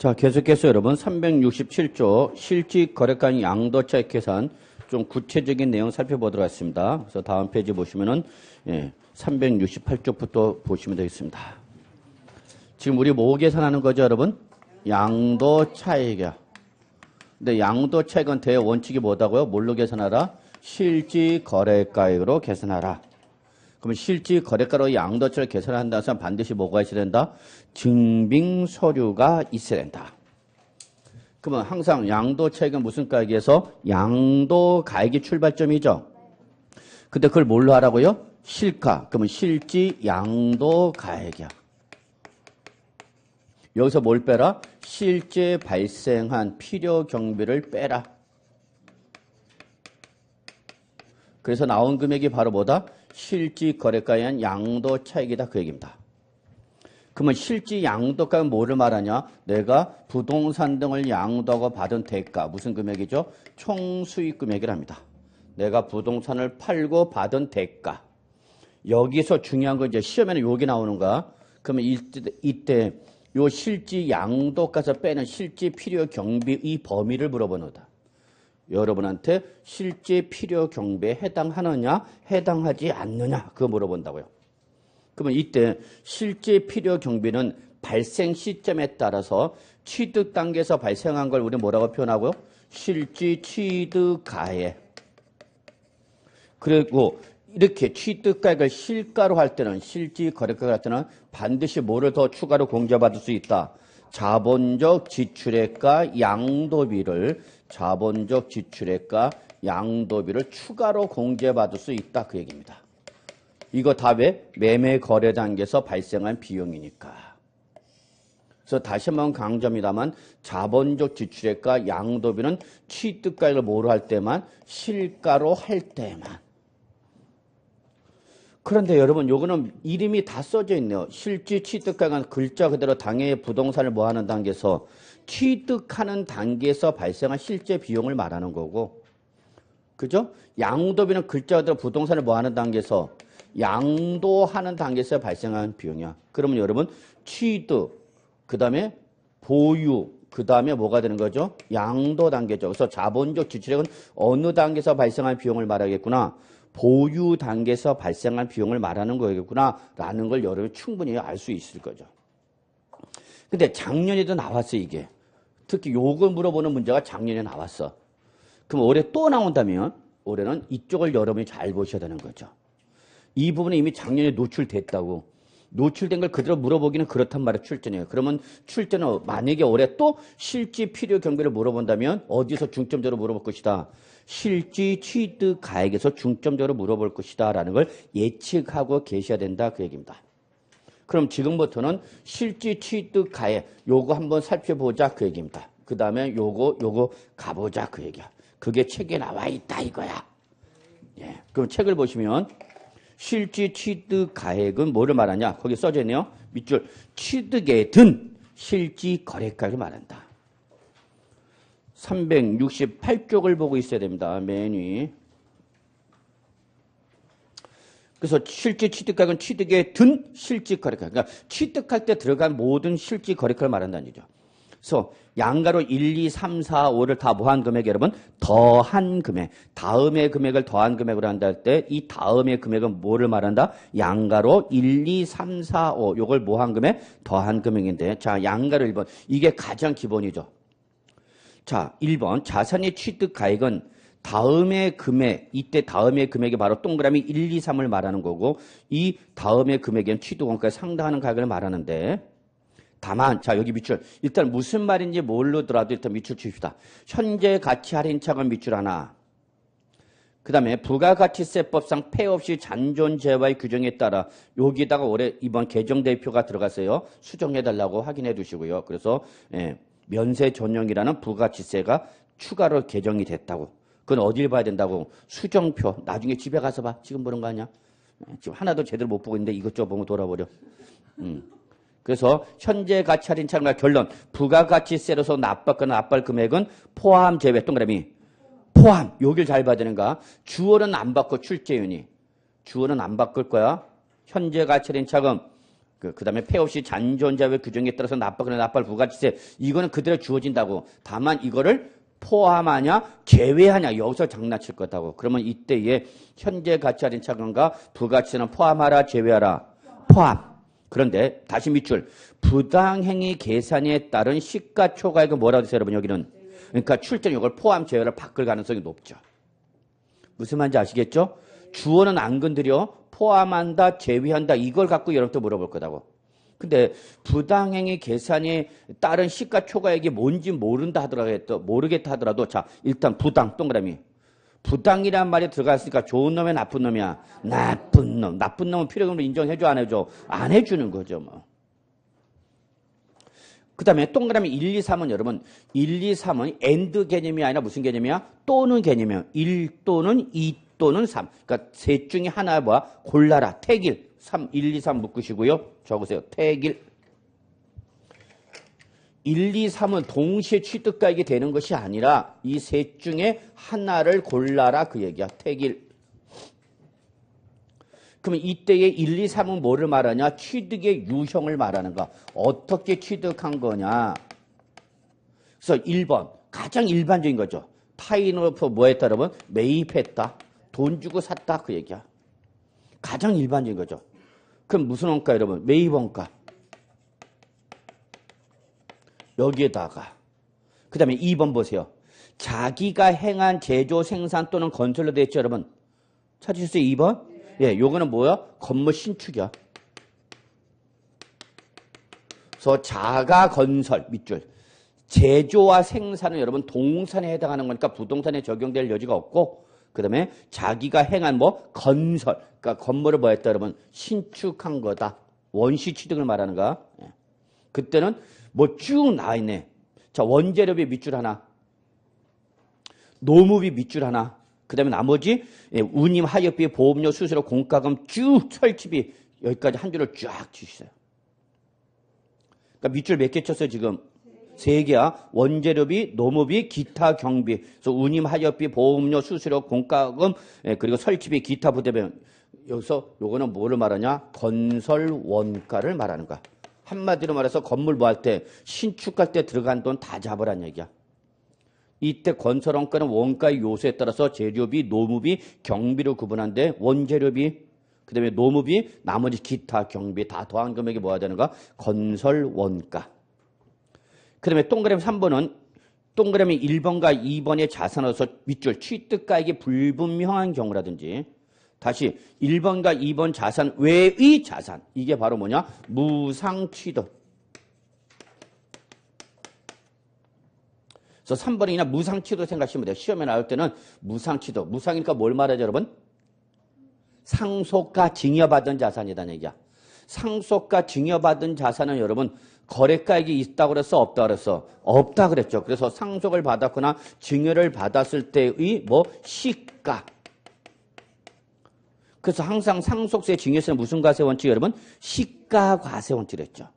자, 계속해서 여러분 367조 실직 거래가 양도차익 계산 좀 구체적인 내용 살펴보도록 하겠습니다. 그래서 다음 페이지 보시면은 368쪽부터 보시면 되겠습니다. 지금 우리 뭐 계산하는 거죠, 여러분? 양도차익이야. 근데 양도차익은 대원칙이 뭐다고요? 뭘로 계산하라? 실직 거래가액으로 계산하라. 그러면 실질 거래가로 양도차익을 계산한다는 사람 반드시 뭐가 있어야 된다? 증빙 서류가 있어야 된다. 그러면 항상 양도차익은 무슨 가액에서? 양도가액이 출발점이죠. 근데 그걸 뭘로 하라고요? 실가. 그러면 실질 양도가액이야. 여기서 뭘 빼라? 실제 발생한 필요 경비를 빼라. 그래서 나온 금액이 바로 뭐다? 실질 거래가에 의한 양도차익이다. 그 얘기입니다. 그러면 실질 양도가는 뭐를 말하냐? 내가 부동산 등을 양도하고 받은 대가. 무슨 금액이죠? 총수익 금액이랍니다. 내가 부동산을 팔고 받은 대가. 여기서 중요한 건 이제 시험에는 요게 나오는 거야. 그러면 이때 요 실질 양도가에서 빼는 실질 필요 경비 이 범위를 물어보는 거다. 여러분한테 실제 필요 경비에 해당하느냐, 해당하지 않느냐, 그거 물어본다고요. 그러면 이때 실제 필요 경비는 발생 시점에 따라서 취득 단계에서 발생한 걸 우리 뭐라고 표현하고요? 실질 취득가액. 그리고 이렇게 취득가액을 실가로 할 때는, 실질 거래가로 할 때는 반드시 뭐를 더 추가로 공제받을 수 있다? 자본적 지출액과 양도비를 자본적 지출액과 양도비를 추가로 공제받을 수 있다. 그 얘기입니다. 이거 다 왜? 매매 거래 단계에서 발생한 비용이니까. 그래서 다시 한번 강조합니다만 자본적 지출액과 양도비는 취득가액을 뭐로 할 때만? 실가로 할 때만. 그런데 여러분 요거는 이름이 다 써져 있네요. 실질 취득가액은 글자 그대로 당해의 부동산을 뭐하는 단계에서 취득하는 단계에서 발생한 실제 비용을 말하는 거고, 그죠? 양도비는 글자 그대로 부동산을 뭐하는 단계에서 양도하는 단계에서 발생한 비용이야. 그러면 여러분 취득, 그 다음에 보유, 그 다음에 뭐가 되는 거죠? 양도 단계죠. 그래서 자본적 지출액은 어느 단계에서 발생한 비용을 말하겠구나. 보유 단계에서 발생한 비용을 말하는 거겠구나 라는 걸 여러분이 충분히 알 수 있을 거죠. 근데 작년에도 나왔어 이게. 특히 요거 물어보는 문제가 작년에 나왔어. 그럼 올해 또 나온다면 올해는 이쪽을 여러분이 잘 보셔야 되는 거죠. 이 부분은 이미 작년에 노출됐다고. 노출된 걸 그대로 물어보기는 그렇단 말이에요. 출전이에요. 그러면 출전은 만약에 올해 또 실질 필요 경비를 물어본다면 어디서 중점적으로 물어볼 것이다. 실질 취득 가액에서 중점적으로 물어볼 것이다 라는 걸 예측하고 계셔야 된다. 그 얘기입니다. 그럼 지금부터는 실질 취득 가액 요거 한번 살펴보자. 그 얘기입니다. 그 다음에 요거 가보자. 그 얘기야. 그게 책에 나와 있다 이거야. 예. 그럼 책을 보시면 실질 취득 가액은 뭐를 말하냐? 거기 써져 있네요. 밑줄 취득에 든 실질 거래가를 말한다. 368쪽을 보고 있어야 됩니다. 맨 위. 그래서 실질 취득가액은 취득에 든 실질 거래가. 그러니까 취득할 때 들어간 모든 실질 거래가를 말한다는 얘기죠. 그래서 양가로 1, 2, 3, 4, 5를 다 뭐한 금액 여러분? 더한 금액. 다음의 금액을 더한 금액으로 한다 할 때 이 다음의 금액은 뭐를 말한다? 양가로 1, 2, 3, 4, 5. 요걸 뭐한 금액? 더한 금액인데. 자, 양가로 1번. 이게 가장 기본이죠. 자, 1번. 자산의 취득 가액은 다음의 금액, 이때 다음의 금액이 바로 동그라미 1, 2, 3을 말하는 거고 이 다음의 금액은 취득 원가에 상당하는 가격을 말하는데 다만, 자, 여기 밑줄. 일단 무슨 말인지 모르더라도 일단 밑줄 칩시다. 현재 가치 할인차익은 밑줄 하나. 그 다음에 부가가치세법상 폐 없이 잔존 제외의 규정에 따라 여기다가 올해 이번 개정대표가 들어갔어요. 수정해달라고 확인해 두시고요. 그래서 면세 전용이라는 부가가치세가 추가로 개정이 됐다고. 그건 어딜 봐야 된다고? 수정표. 나중에 집에 가서 봐. 지금 보는 거 아니야? 지금 하나도 제대로 못 보고 있는데 이것저것 보면 돌아버려. 그래서 현재 가치 할인 차익과 결론 부가가치세로서 납부하거나 납부할 금액은 포함 제외 동그라미 포함 여길 잘 봐야 되는가 주어는 안 받고 출제윤이 주어는 안 바꿀 거야 현재 가치 할인 차익은 그다음에 폐 없이 잔존자의 규정에 따라서 납부하거나 납부할 부가치세 이거는 그대로 주어진다고. 다만 이거를 포함하냐 제외하냐 여기서 장난칠 거다고. 그러면 이때에 현재 가치 할인 차감과 부가치세는 포함하라 제외하라 포함. 그런데 다시 밑줄 부당행위 계산에 따른 시가초과액은 뭐라고 되세요 여러분 여기는. 그러니까 출전 이걸 포함 제외를 바꿀 가능성이 높죠. 무슨 말인지 아시겠죠? 주어는 안 건드려 포함한다 제외한다 이걸 갖고 여러분도 물어볼 거다고. 근데 부당행위 계산에 따른 시가초과액이 뭔지 모르겠다 하더라도 자 일단 부당 동그라미 부당이란 말이 들어갔으니까 좋은 놈이야 나쁜 놈이야 나쁜 놈. 나쁜 놈은 필요금으로 인정해줘 안 해줘? 안 해주는 거죠 뭐. 그 다음에 동그라미 1, 2, 3은 여러분 1, 2, 3은 and 개념이 아니라 무슨 개념이야? 또는 개념이야. 1 또는 2 또는 3. 그러니까 셋 중에 하나 뭐야? 골라라. 택일. 3, 1, 2, 3 묶으시고요. 적으세요. 택일. 1, 2, 3은 동시에 취득가액이 되는 것이 아니라 이 셋 중에 하나를 골라라 그 얘기야. 택일. 그러면 이때의 1, 2, 3은 뭐를 말하냐? 취득의 유형을 말하는 거. 어떻게 취득한 거냐? 그래서 1번 가장 일반적인 거죠. 타인으로부터 뭐 했다 여러분? 매입했다. 돈 주고 샀다 그 얘기야. 가장 일반적인 거죠. 그럼 무슨 원가 여러분? 매입 원가. 여기에다가 그 다음에 2번 보세요. 자기가 행한 제조, 생산 또는 건설로 되어 있죠 여러분. 찾으셨어요 2번? 예, 요거는 뭐야? 건물 신축이야. 그래서 자가 건설 밑줄. 제조와 생산은 여러분 동산에 해당하는 거니까 부동산에 적용될 여지가 없고 그 다음에 자기가 행한 뭐 건설. 그러니까 건물을 뭐 했다 여러분? 신축한 거다. 원시 취득을 말하는 거야. 예. 그때는 뭐 쭉 나와 있네. 자, 원재료비 밑줄 하나. 노무비 밑줄 하나. 그 다음에 나머지 운임, 하역비, 보험료, 수수료, 공과금 쭉 설치비 여기까지 한 줄을 쫙 주셨어요. 그러니까 밑줄 몇 개 쳤어요 지금? 3개야. 원재료비, 노무비, 기타 경비. 그래서 운임, 하역비, 보험료, 수수료, 공과금 그리고 설치비, 기타 부대비. 여기서 요거는 뭐를 말하냐? 건설 원가를 말하는 거야. 한마디로 말해서 건물 뭐 할 때 신축할 때 들어간 돈 다 잡으란 얘기야. 이때 건설 원가는 원가의 요소에 따라서 재료비, 노무비, 경비로 구분한데 원재료비, 그 다음에 노무비, 나머지 기타 경비 다 더한 금액이 뭐가 되는가? 건설 원가. 그 다음에 동그라미 3번은 동그라미 1번과 2번의 자산으로서 밑줄 취득가액이 불분명한 경우라든지 다시 1번과 2번 자산 외의 자산 이게 바로 뭐냐? 무상취득. 그래서 3번이나 무상취득 생각하시면 돼요. 시험에 나올 때는 무상취득. 무상이니까 뭘 말하죠 여러분? 상속과 증여받은 자산이라는 얘기야. 상속과 증여받은 자산은 여러분 거래가액이 있다고 그랬어? 없다고 그랬어? 없다 그랬죠. 그래서 상속을 받았거나 증여를 받았을 때의 뭐 시가. 그래서 항상 상속세 증여세는 무슨 과세 원칙 여러분? 시가 과세 원칙이랬죠.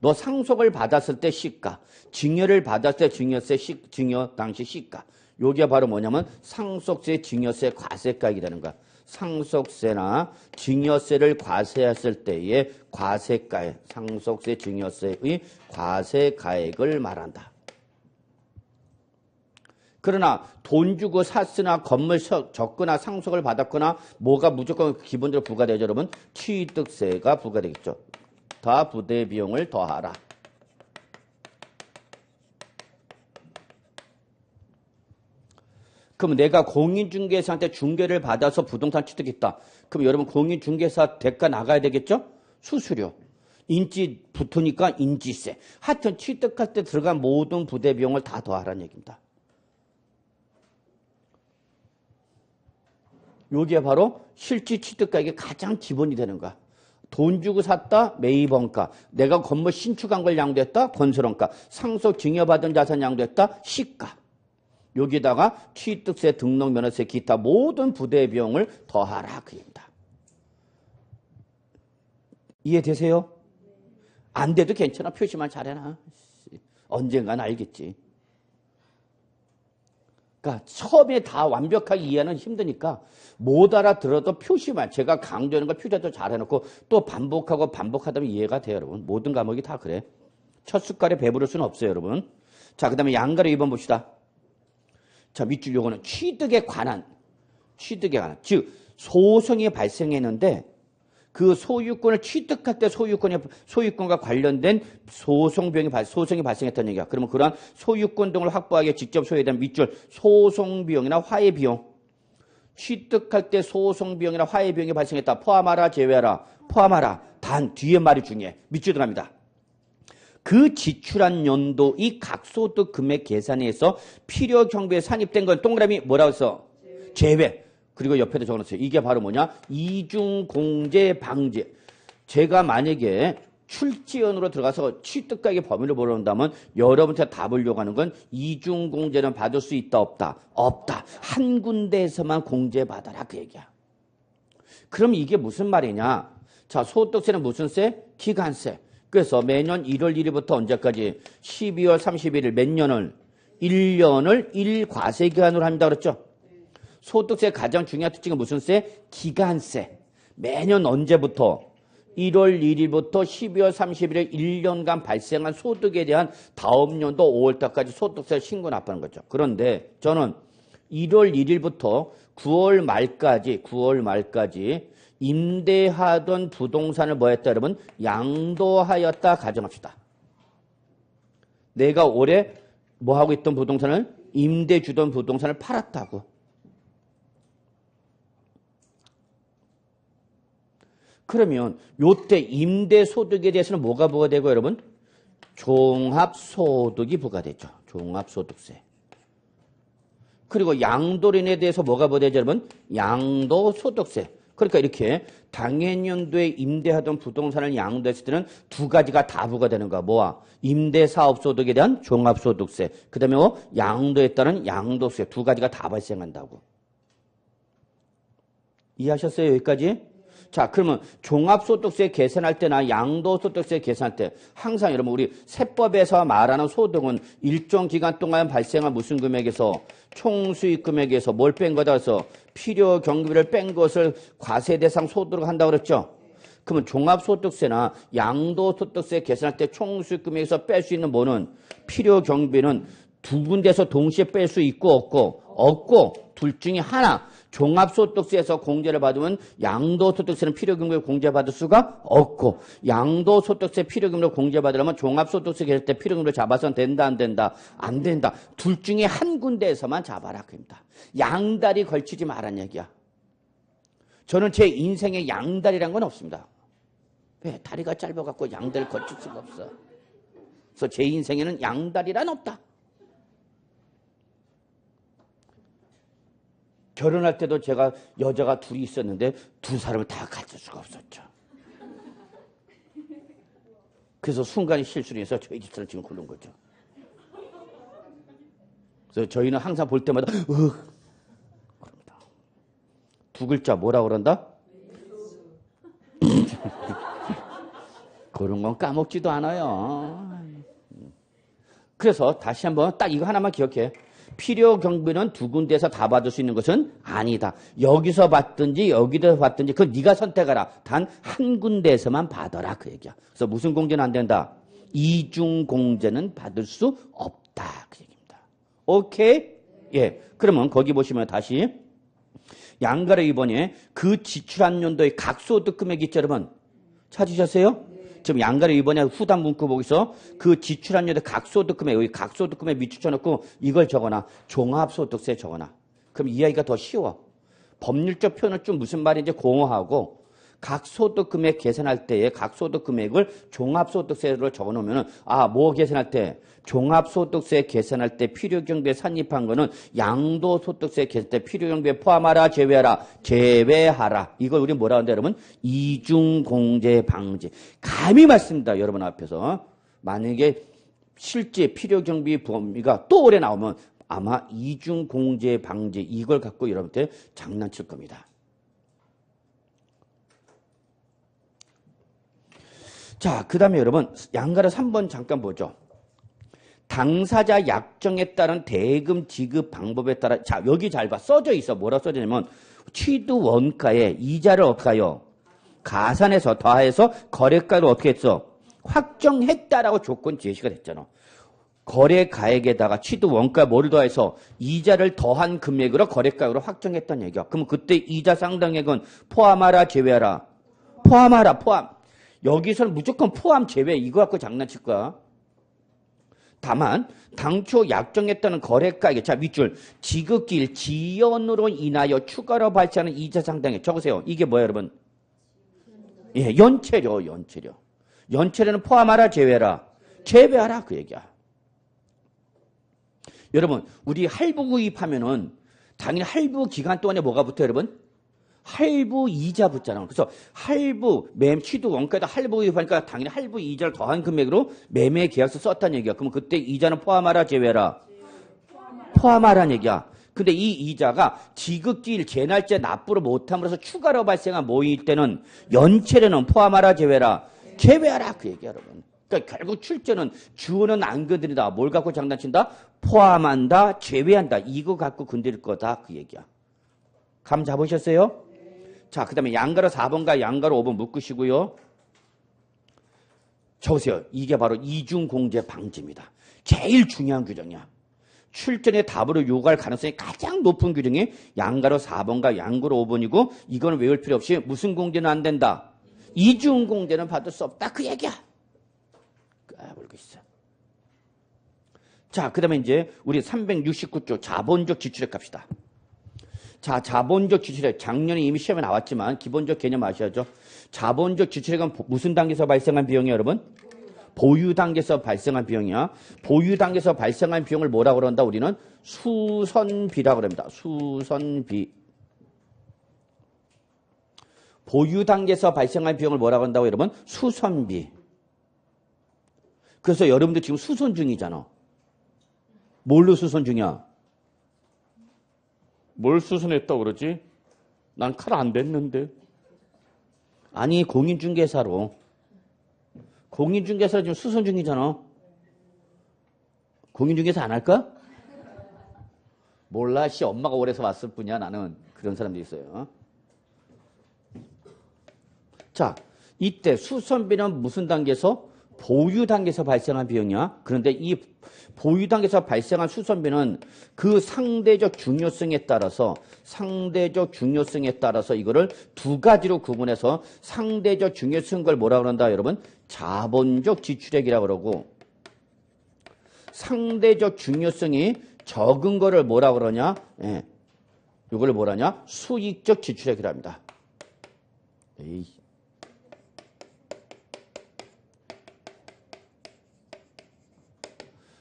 너 상속을 받았을 때 시가, 증여를 받았을 때 증여세, 증여 당시 시가. 요게 바로 뭐냐면 상속세, 증여세, 과세가액이라는 거야. 상속세나 증여세를 과세했을 때의 과세가액, 상속세, 증여세의 과세가액을 말한다. 그러나 돈 주고 샀으나 건물 졌거나 상속을 받았거나 뭐가 무조건 기본적으로 부과되죠 여러분? 취득세가 부과되겠죠. 다 부대 비용을 더하라. 그럼 내가 공인중개사한테 중개를 받아서 부동산 취득했다. 그럼 여러분 공인중개사 대가 나가야 되겠죠? 수수료. 인지 붙으니까 인지세. 하여튼 취득할 때 들어간 모든 부대 비용을 다 더하라는 얘기입니다. 요게 바로 실질 취득가액이 가장 기본이 되는 거야. 돈 주고 샀다? 매입원가. 내가 건물 신축한 걸 양도했다? 건설원가. 상속 증여받은 자산 양도했다? 시가. 여기다가 취득세, 등록, 면허세, 기타 모든 부대 비용을 더하라 그 얘기입니다. 이해되세요? 안 돼도 괜찮아. 표시만 잘해놔. 언젠간 알겠지. 그러니까 처음에 다 완벽하게 이해하는 힘드니까 못 알아들어도 표시만 제가 강조하는 걸 표시도 잘 해놓고 또 반복하고 반복하다 보면 이해가 돼요, 여러분. 모든 과목이 다 그래. 첫 숟갈에 배부를 수는 없어요, 여러분. 자, 그 다음에 양가로 2번 봅시다. 자, 밑줄 요거는 취득에 관한, 즉 소송이 발생했는데 그 소유권을 취득할 때 소유권과 관련된 소송이 발생했다는 얘기야. 그러면 그러한 소유권 등을 확보하기 위해 직접 소유에 대한 밑줄 소송 비용이나 화해 비용. 취득할 때 소송 비용이나 화해 비용이 발생했다. 포함하라, 제외하라. 포함하라. 단 뒤에 말이 중요해. 밑줄 들어갑니다. 그 지출한 연도의 각소득 금액 계산에서 필요 경비에 산입된 건 동그라미 뭐라고 했어? 제외. 그리고 옆에도 적어놨어요. 이게 바로 뭐냐? 이중공제 방지. 제가 만약에 출지연으로 들어가서 취득가액의 범위를 물어본다면 여러분한테 답을 요구하는 건 이중공제는 받을 수 있다, 없다? 없다. 한 군데에서만 공제받아라 그 얘기야. 그럼 이게 무슨 말이냐? 자, 소득세는 무슨 세? 기간세. 그래서 매년 1월 1일부터 언제까지? 12월 31일 몇 년을? 1년을 1과세 기간으로 한다 그랬죠? 소득세 가장 중요한 특징은 무슨 세? 기간세. 매년 언제부터? 1월 1일부터 12월 31일 1년간 발생한 소득에 대한 다음 년도 5월달까지 소득세를 신고 납부하는 거죠. 그런데 저는 1월 1일부터 9월 말까지 임대하던 부동산을 뭐 했다 여러분? 양도하였다 가정합시다. 내가 올해 뭐 하고 있던 부동산을? 임대 주던 부동산을 팔았다고. 그러면 요때 임대소득에 대해서는 뭐가 부과되고 여러분? 종합소득이 부과되죠. 종합소득세. 그리고 양도인에 대해서 뭐가 부과되죠 여러분? 양도소득세. 그러니까 이렇게 당해년도에 임대하던 부동산을 양도했을 때는 두 가지가 다 부과되는 거야. 뭐야? 임대사업소득에 대한 종합소득세. 그 다음에 뭐? 양도에 따른 양도세. 두 가지가 다 발생한다고. 이해하셨어요? 여기까지? 자, 그러면 종합소득세 계산할 때나 양도소득세 계산할 때 항상 여러분 우리 세법에서 말하는 소득은 일정 기간 동안 발생한 무슨 금액에서 총수익 금액에서 뭘 뺀 거다 해서 필요 경비를 뺀 것을 과세 대상 소득으로 한다고 그랬죠? 그러면 종합소득세나 양도소득세 계산할 때 총수익 금액에서 뺄 수 있는 뭐는 필요 경비는 두 군데서 동시에 뺄 수 있고 없고 둘 중에 하나. 종합소득세에서 공제를 받으면 양도소득세는 필요경비로 공제받을 수가 없고 양도소득세 필요경비로 공제받으려면 종합소득세 계실 때 필요경비로 잡아서는 된다 안 된다? 안 된다. 둘 중에 한 군데에서만 잡아라 그럽니다. 양다리 걸치지 말란 얘기야. 저는 제 인생에 양다리란 건 없습니다. 왜? 다리가 짧아갖고 양다리를 걸칠 수가 없어. 그래서 제 인생에는 양다리란 없다. 결혼할 때도 제가 여자가 둘이 있었는데 두 사람을 다 가질 수가 없었죠. 그래서 순간에 실수를 해서 저희 집사람 지금 굴른 거죠. 그래서 저희는 항상 볼 때마다 그럽니다. 두 글자 뭐라고 그런다? 그런 건 까먹지도 않아요. 그래서 다시 한번 딱 이거 하나만 기억해. 필요 경비는 두 군데에서 다 받을 수 있는 것은 아니다. 여기서 받든지 여기서 받든지 그건 네가 선택하라. 단 한 군데에서만 받아라 그 얘기야. 그래서 무슨 공제는 안 된다? 이중 공제는 받을 수 없다 그 얘기입니다. 오케이? 예. 그러면 거기 보시면 다시 양가로 2번에 그 지출한 연도의 각소득 금액이 있죠 여러분. 찾으셨어요? 지금 양가로 이번에 후단 문구 보기서 그 지출한 연도 각소득 금액, 여기 각소득 금액 밑줄 쳐놓고 이걸 적어놔. 종합소득세 적어놔. 그럼 이해하기가 더 쉬워. 법률적 표현은 좀 무슨 말인지 공허하고 각소득 금액 계산할 때에 각소득 금액을 종합소득세로 적어놓으면 뭐 계산할 때? 종합소득세 계산할 때 필요경비에 산입한 거는 양도소득세 계산할 때 필요경비에 포함하라 제외하라 제외하라. 이걸 우리 뭐라 하는데 여러분? 이중공제 방지. 감히 말씀드립니다. 여러분 앞에서. 만약에 실제 필요경비 범위가 또 오래 나오면 아마 이중공제 방지 이걸 갖고 여러분한테 장난칠 겁니다. 자, 그 다음에 여러분 양가로 3번 잠깐 보죠. 당사자 약정에 따른 대금 지급 방법에 따라, 자, 여기 잘 봐. 써져 있어. 뭐라 써져 있냐면, 취득 원가에 이자를 어떻게 해요? 가산해서 더해서 거래가를 어떻게 했어? 확정했다라고 조건 제시가 됐잖아. 거래가액에다가 취득 원가 뭐를 더해서 이자를 더한 금액으로 거래가액으로 확정했다는 얘기야. 그럼 그때 이자 상당액은 포함하라, 제외하라? 포함하라, 포함. 여기서는 무조건 포함, 제외. 이거 갖고 장난칠 거야. 다만 당초 약정했다는 거래가액, 자 밑줄 지급기일 지연으로 인하여 추가로 발생하는 이자 상당액 적으세요. 이게 뭐예요, 여러분? 예, 연체료, 연체료. 연체료는 포함하라, 제외하라? 제외하라, 그 얘기야. 여러분, 우리 할부 구입하면은 당연히 할부 기간 동안에 뭐가 붙어요, 여러분? 할부 이자 붙잖아. 그래서 할부, 취득 원가에다 할부 구입하니까 당연히 할부 이자를 더한 금액으로 매매 계약서 썼다는 얘기야. 그럼 그때 이자는 포함하라, 제외하라? 포함하라는 얘기야. 근데 이 이자가 지급기일 제날짜 납부를 못함으로써 추가로 발생한 모일 때는 연체료는 포함하라, 제외하라? 제외하라, 그 얘기야, 여러분. 그러니까 결국 출제는 주어는 안 건드린다. 뭘 갖고 장난친다? 포함한다, 제외한다. 이거 갖고 건드릴 거다, 그 얘기야. 감 잡으셨어요? 자, 그 다음에 양가로 4번과 양가로 5번 묶으시고요. 적으세요. 이게 바로 이중공제 방지입니다. 제일 중요한 규정이야. 출전의 답으로 요구할 가능성이 가장 높은 규정이 양가로 4번과 양가로 5번이고 이거는 외울 필요 없이 무슨 공제는 안 된다? 이중공제는 받을 수 없다. 그 얘기야. 까불고 있어. 자, 그 다음에 이제 우리 369조 자본적 지출액 갑시다. 자, 자본적 지출액. 작년에 이미 시험에 나왔지만 기본적 개념 아셔야죠. 자본적 지출액은 무슨 단계에서 발생한 비용이에요, 여러분? 보유 단계에서 발생한 비용이야. 보유 단계에서 발생한 비용을 뭐라고 그런다? 우리는 수선비라고 그럽니다. 수선비. 보유 단계에서 발생한 비용을 뭐라고 한다고 여러분? 수선비. 그래서 여러분들 지금 수선 중이잖아. 뭘로 수선 중이야? 뭘 수선했다고 그러지? 난 칼 안 댔는데. 아니, 공인중개사로. 공인중개사로 지금 수선 중이잖아. 공인중개사 안 할까? 몰라, 씨, 엄마가 오래서 왔을 뿐이야, 나는. 그런 사람들이 있어요. 자, 이때 수선비는 무슨 단계에서? 보유 단계에서 발생한 비용이야. 그런데 이 보유 단계에서 발생한 수선비는 그 상대적 중요성에 따라서 이거를 두 가지로 구분해서 상대적 중요성인 걸 뭐라고 그런다, 여러분? 자본적 지출액이라고 그러고 상대적 중요성이 적은 거를 뭐라고 그러냐? 예. 이걸 뭐라냐? 수익적 지출액이라 합니다. 에이.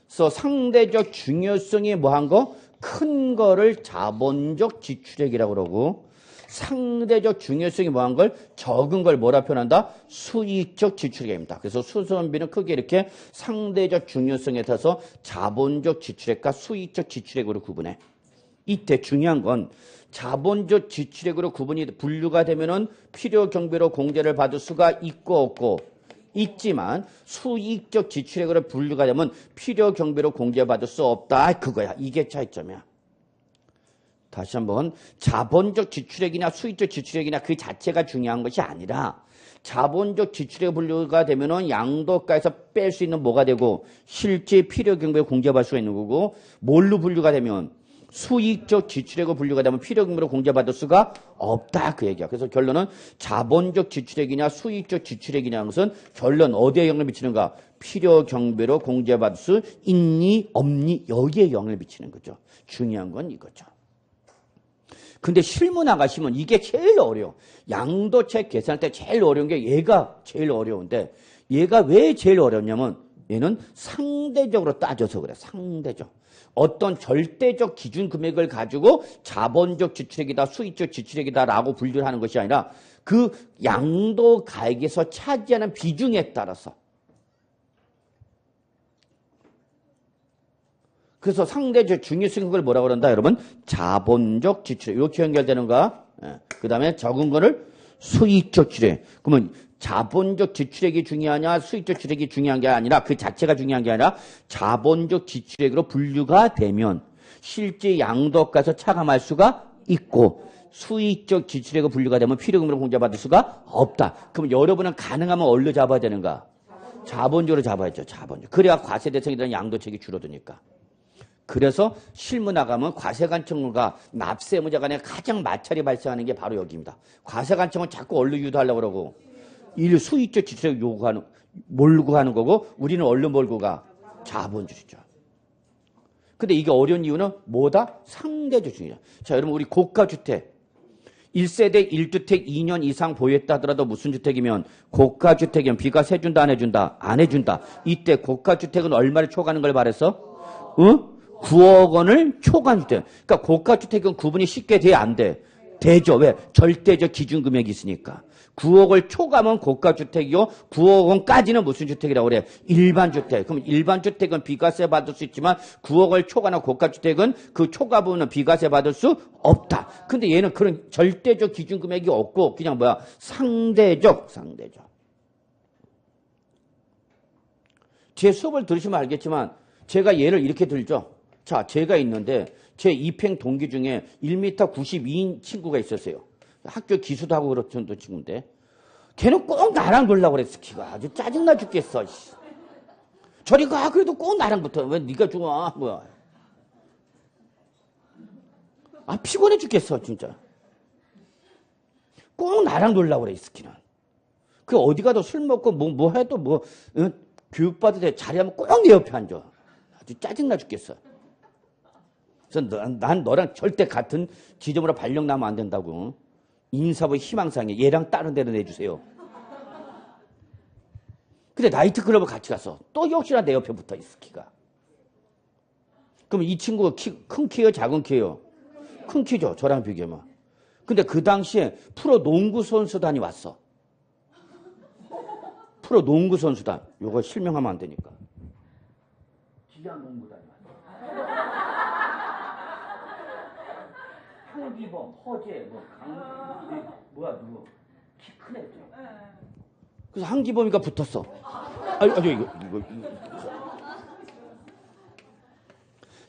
그래서 상대적 중요성이 뭐한 거? 큰 거를 자본적 지출액이라고 그러고 상대적 중요성이 뭐한 걸? 적은 걸 뭐라 표현한다? 수익적 지출액입니다. 그래서 수선비는 크게 이렇게 상대적 중요성에 따라서 자본적 지출액과 수익적 지출액으로 구분해. 이때 중요한 건 자본적 지출액으로 분류가 되면은 필요 경비로 공제를 받을 수가 있고 없고 있지만 수익적 지출액으로 분류가 되면 필요 경비로 공제받을 수 없다. 그거야. 이게 차이점이야. 다시 한번 자본적 지출액이나 수익적 지출액이나 그 자체가 중요한 것이 아니라 자본적 지출액 분류가 되면은 양도가에서 뺄 수 있는 뭐가 되고 실제 필요 경비에 공제받을 수가 있는 거고 뭘로 분류가 되면 수익적 지출액으로 분류가 되면 필요 경비로 공제받을 수가 없다. 그 얘기야. 그래서 결론은 자본적 지출액이냐 수익적 지출액이냐는 것은 결론 어디에 영향을 미치는가? 필요 경비로 공제받을 수 있니 없니 여기에 영향을 미치는 거죠. 중요한 건 이거죠. 근데 실무 나가시면 이게 제일 어려워. 양도책 계산할 때 제일 어려운 게 얘가 제일 어려운데 얘가 왜 제일 어렵냐면 얘는 상대적으로 따져서 그래. 상대적. 어떤 절대적 기준 금액을 가지고 자본적 지출액이다, 수익적 지출액이다라고 분류를 하는 것이 아니라 그 양도 가액에서 차지하는 비중에 따라서. 그래서 상대적 중요성인 걸 뭐라고 그런다, 여러분? 자본적 지출액. 이렇게 연결되는가? 예. 그 다음에 적은 거를 수익적 지출액. 그러면 자본적 지출액이 중요하냐 수익적 지출액이 중요한 게 아니라 그 자체가 중요한 게 아니라 자본적 지출액으로 분류가 되면 실제 양도가에서 차감할 수가 있고 수익적 지출액으로 분류가 되면 필요금으로 공제받을 수가 없다. 그럼 여러분은 가능하면 얼로 잡아야 되는가? 자본적으로 잡아야죠. 자본적. 그래야 과세 대상에 대한 양도책이 줄어드니까. 그래서 실무 나가면 과세관청과 납세의무자 간에 가장 마찰이 발생하는 게 바로 여기입니다. 과세관청은 자꾸 얼로 유도하려고 그러고 수익적 지출액 요구하는 몰고 가는 거고 우리는 얼로 몰고 가? 자본주의죠. 근데 이게 어려운 이유는 뭐다? 상대주의죠. 자, 여러분 우리 고가주택 1세대 1주택 2년 이상 보유했다 하더라도 무슨 주택이면 고가주택이면 비과세 해준다 안 해준다? 안 해준다. 이때 고가주택은 얼마를 초과하는 걸 말했어? 9억 원을 초과한 주택. 그러니까 고가주택은 구분이 쉽게 돼? 안 돼? 되죠. 왜? 절대적 기준금액이 있으니까. 9억을 초과하면 고가주택이요. 9억 원까지는 무슨 주택이라고 그래? 일반주택. 그럼 일반주택은 비과세 받을 수 있지만 9억을 초과한 고가주택은 그 초과 부분은 비과세 받을 수 없다. 근데 얘는 그런 절대적 기준금액이 없고 그냥 뭐야? 상대적. 제 수업을 들으시면 알겠지만 제가 예를 이렇게 들죠. 자, 제가 있는데 제 입행 동기 중에 1m 92인 친구가 있었어요. 학교 기수도 하고 그렇던 친구인데 걔는 꼭 나랑 놀라고 그랬어. 키가 아주 짜증나 죽겠어. 저리 가. 그래도 꼭 나랑 붙어. 왜 네가 좋아? 뭐야. 아 피곤해 죽겠어 진짜. 꼭 나랑 놀라고 그래. 스키는. 그 어디 가도 술 먹고 뭐 해도 교육받을 때 자리하면 꼭 내 옆에 앉아. 아주 짜증나 죽겠어. 그래서 난 너랑 절대 같은 지점으로 발령 나면 안 된다고. 인사부 희망상에 얘랑 다른 데로 내주세요. 근데 나이트클럽을 같이 갔어. 또 역시나 내 옆에 붙어 있어 키가. 그럼 이 친구가 큰 키예요 작은 키예요? 큰 키죠. 저랑 비교하면. 근데 그 당시에 프로 농구 선수단이 왔어. 프로 농구 선수단. 요거 실명하면 안 되니까. 기아 농구단이 왔어. 한기범, 허재, 누구 키 큰 애죠. 그래서 한기범이가 붙었어. 이거.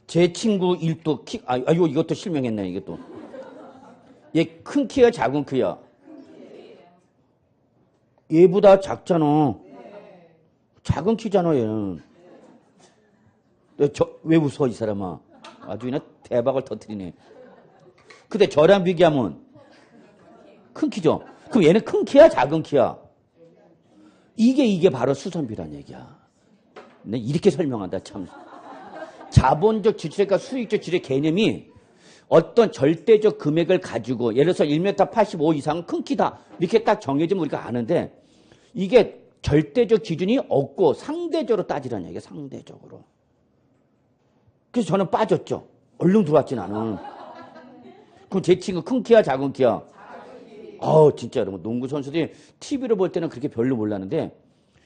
제 친구 일도 이것도 실명했네 이것도. 얘 큰 키야 작은 키야? 얘보다 작잖아. 작은 키잖아 얘는. 왜 웃어 이 사람아? 아주 그냥 대박을 터뜨리네. 근데 저랑 비교하면 큰 키죠. 그럼 얘는 큰 키야 작은 키야? 이게 바로 수선비란 얘기야. 근데 이렇게 설명한다 참. 자본적 지출액과 수익적 지출의 개념이 어떤 절대적 금액을 가지고 예를 들어서 1m 85 이상은 큰 키다. 이렇게 딱 정해지면 우리가 아는데 이게 절대적 기준이 없고 상대적으로 따지라는 얘기야. 상대적으로. 그래서 저는 빠졌죠. 얼른 들어왔지 나는. 그럼 제 친구 큰 키야 작은 키야? 진짜 여러분 농구 선수들이 TV로 볼 때는 그렇게 별로 몰랐는데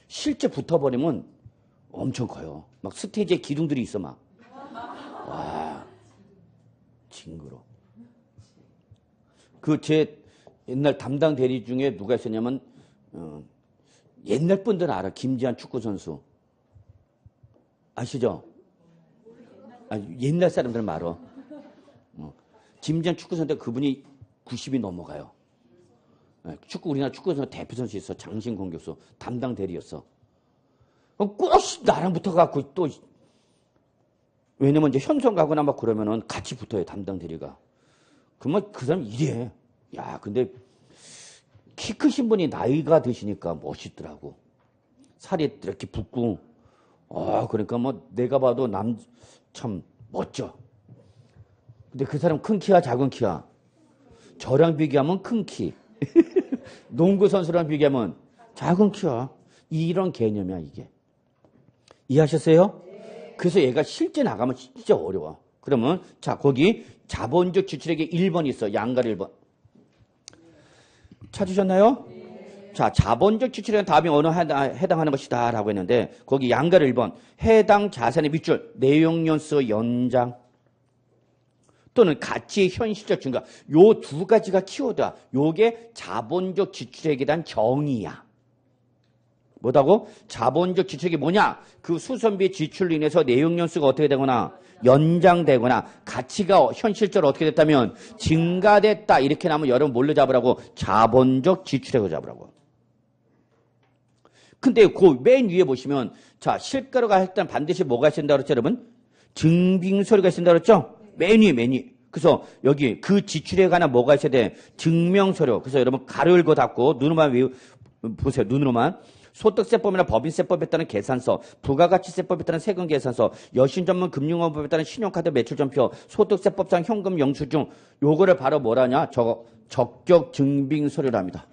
실제 붙어버리면 엄청 커요. 막 스테이지에 기둥들이 있어 막. 와 징그러. 그 제 옛날 담당 대리 중에 누가 있었냐면 옛날 분들은 알아. 김지한 축구 선수 아시죠? 옛날 사람들은 알아. 김지한 축구 선수 그분이 90이 넘어가요. 우리나라 축구 선수 대표 선수 있어. 장신 공격수 담당 대리였어. 꼭 나랑 붙어갖고 또 왜냐면 이제 현성 가거나 막 그러면은 같이 붙어요 담당 대리가. 그러면 그 사람 이래. 야 근데 키 크신 분이 나이가 드시니까 멋있더라고. 살이 이렇게 붓고. 그러니까 뭐 내가 봐도 참 멋져. 근데 그 사람 큰 키야 작은 키야? 저랑 비교하면 큰 키. 농구 선수랑 비교하면 작은 키야. 이런 개념이야 이게. 이해하셨어요? 그래서 얘가 실제 나가면 진짜 어려워. 그러면 자 거기 자본적 지출액의 1번이 있어. 양가리 1번. 찾으셨나요? 자 자본적 지출액은 다음에 어느 해당하는 것이다 라고 했는데 거기 양가리 1번. 해당 자산의 밑줄 내용연수 연장 또는 가치의 현실적 증가. 요 두 가지가 키워드야. 요게 자본적 지출액에 대한 정의야. 뭐다고? 자본적 지출이 뭐냐? 그 수선비 지출로 인해서 내용연수가 어떻게 되거나 연장되거나 가치가 현실적으로 어떻게 됐다면 증가됐다. 이렇게 나면 여러분 뭘로 잡으라고? 자본적 지출액으로 잡으라고. 근데 그 맨 위에 보시면 자 실가로가 할 때는 반드시 뭐가 있어야 된다고 그랬죠 여러분? 증빙서류가 있어야 된다고 그랬죠? 맨 위에. 그래서 여기 그 지출에 관한 뭐가 있어야 돼? 증명서류. 그래서 여러분 가로 열고 닫고 눈으로만 보세요. 눈으로만. 소득세법이나 법인세법에 따른 계산서, 부가가치세법에 따른 세금 계산서, 여신전문 금융업법에 따른 신용카드 매출전표, 소득세법상 현금 영수증 요거를 바로 뭐라냐? 저거 적격 증빙서류랍니다.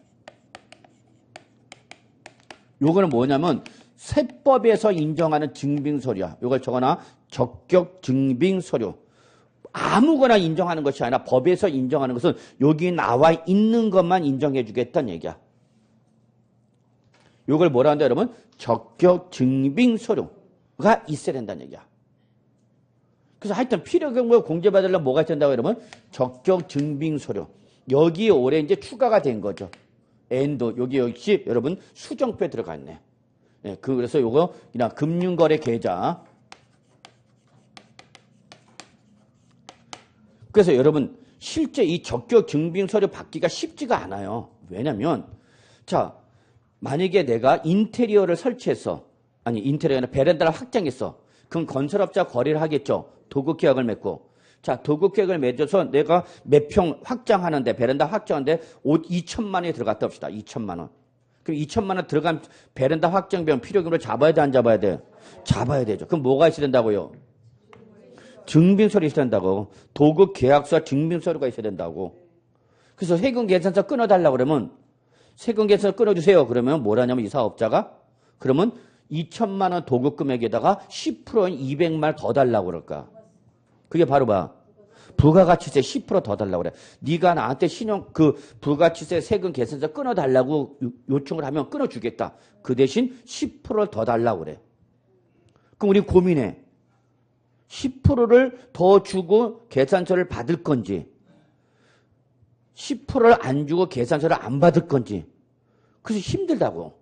요거는 뭐냐면 세법에서 인정하는 증빙서류야. 요걸 적어놔. 적격 증빙서류. 아무거나 인정하는 것이 아니라 법에서 인정하는 것은 여기 나와 있는 것만 인정해 주겠다는 얘기야. 요걸 뭐라 한다 여러분? 적격 증빙 서류가 있어야 된다는 얘기야. 그래서 하여튼 필요 경우에 공제받으려면 뭐가 있어야 된다고 여러분? 적격 증빙 서류. 여기에 올해 이제 추가가 된 거죠. 엔도 여기 역시 여러분 수정표에 들어가 있네. 예, 그래서 요거 그냥 금융거래 계좌. 그래서 여러분 실제 이 적격 증빙 서류 받기가 쉽지가 않아요. 왜냐면 자 만약에 내가 인테리어를 설치해서 아니 인테리어나 베란다를 확장했어. 그럼 건설업자 거래를 하겠죠. 도급계약을 맺고. 자 도급계약을 맺어서 내가 몇 평 확장하는데 베란다 확장하는데 2천만 원이 들어갔다 합시다. 2천만 원. 그럼 2천만 원 들어간 베란다 확장비용 필요금을 잡아야 돼 안 잡아야 돼? 잡아야 되죠. 그럼 뭐가 있어야 된다고요? 증빙서류 있어야 된다고. 도급계약서와 증빙서류가 있어야 된다고. 그래서 세금 계산서 끊어달라고 그러면 세금 계산서 끊어주세요. 그러면 뭐라냐면 이 사업자가 그러면 2천만 원 도급 금액에다가 10%인 200만 원 더 달라고 그럴까. 그게 바로 봐. 부가가치세 10% 더 달라고 그래. 네가 나한테 부가가치세 세금 계산서 끊어달라고 요청을 하면 끊어주겠다. 그 대신 10%를 더 달라고 그래. 그럼 우리 고민해. 10%를 더 주고 계산서를 받을 건지 10%를 안 주고 계산서를 안 받을 건지. 그래서 힘들다고.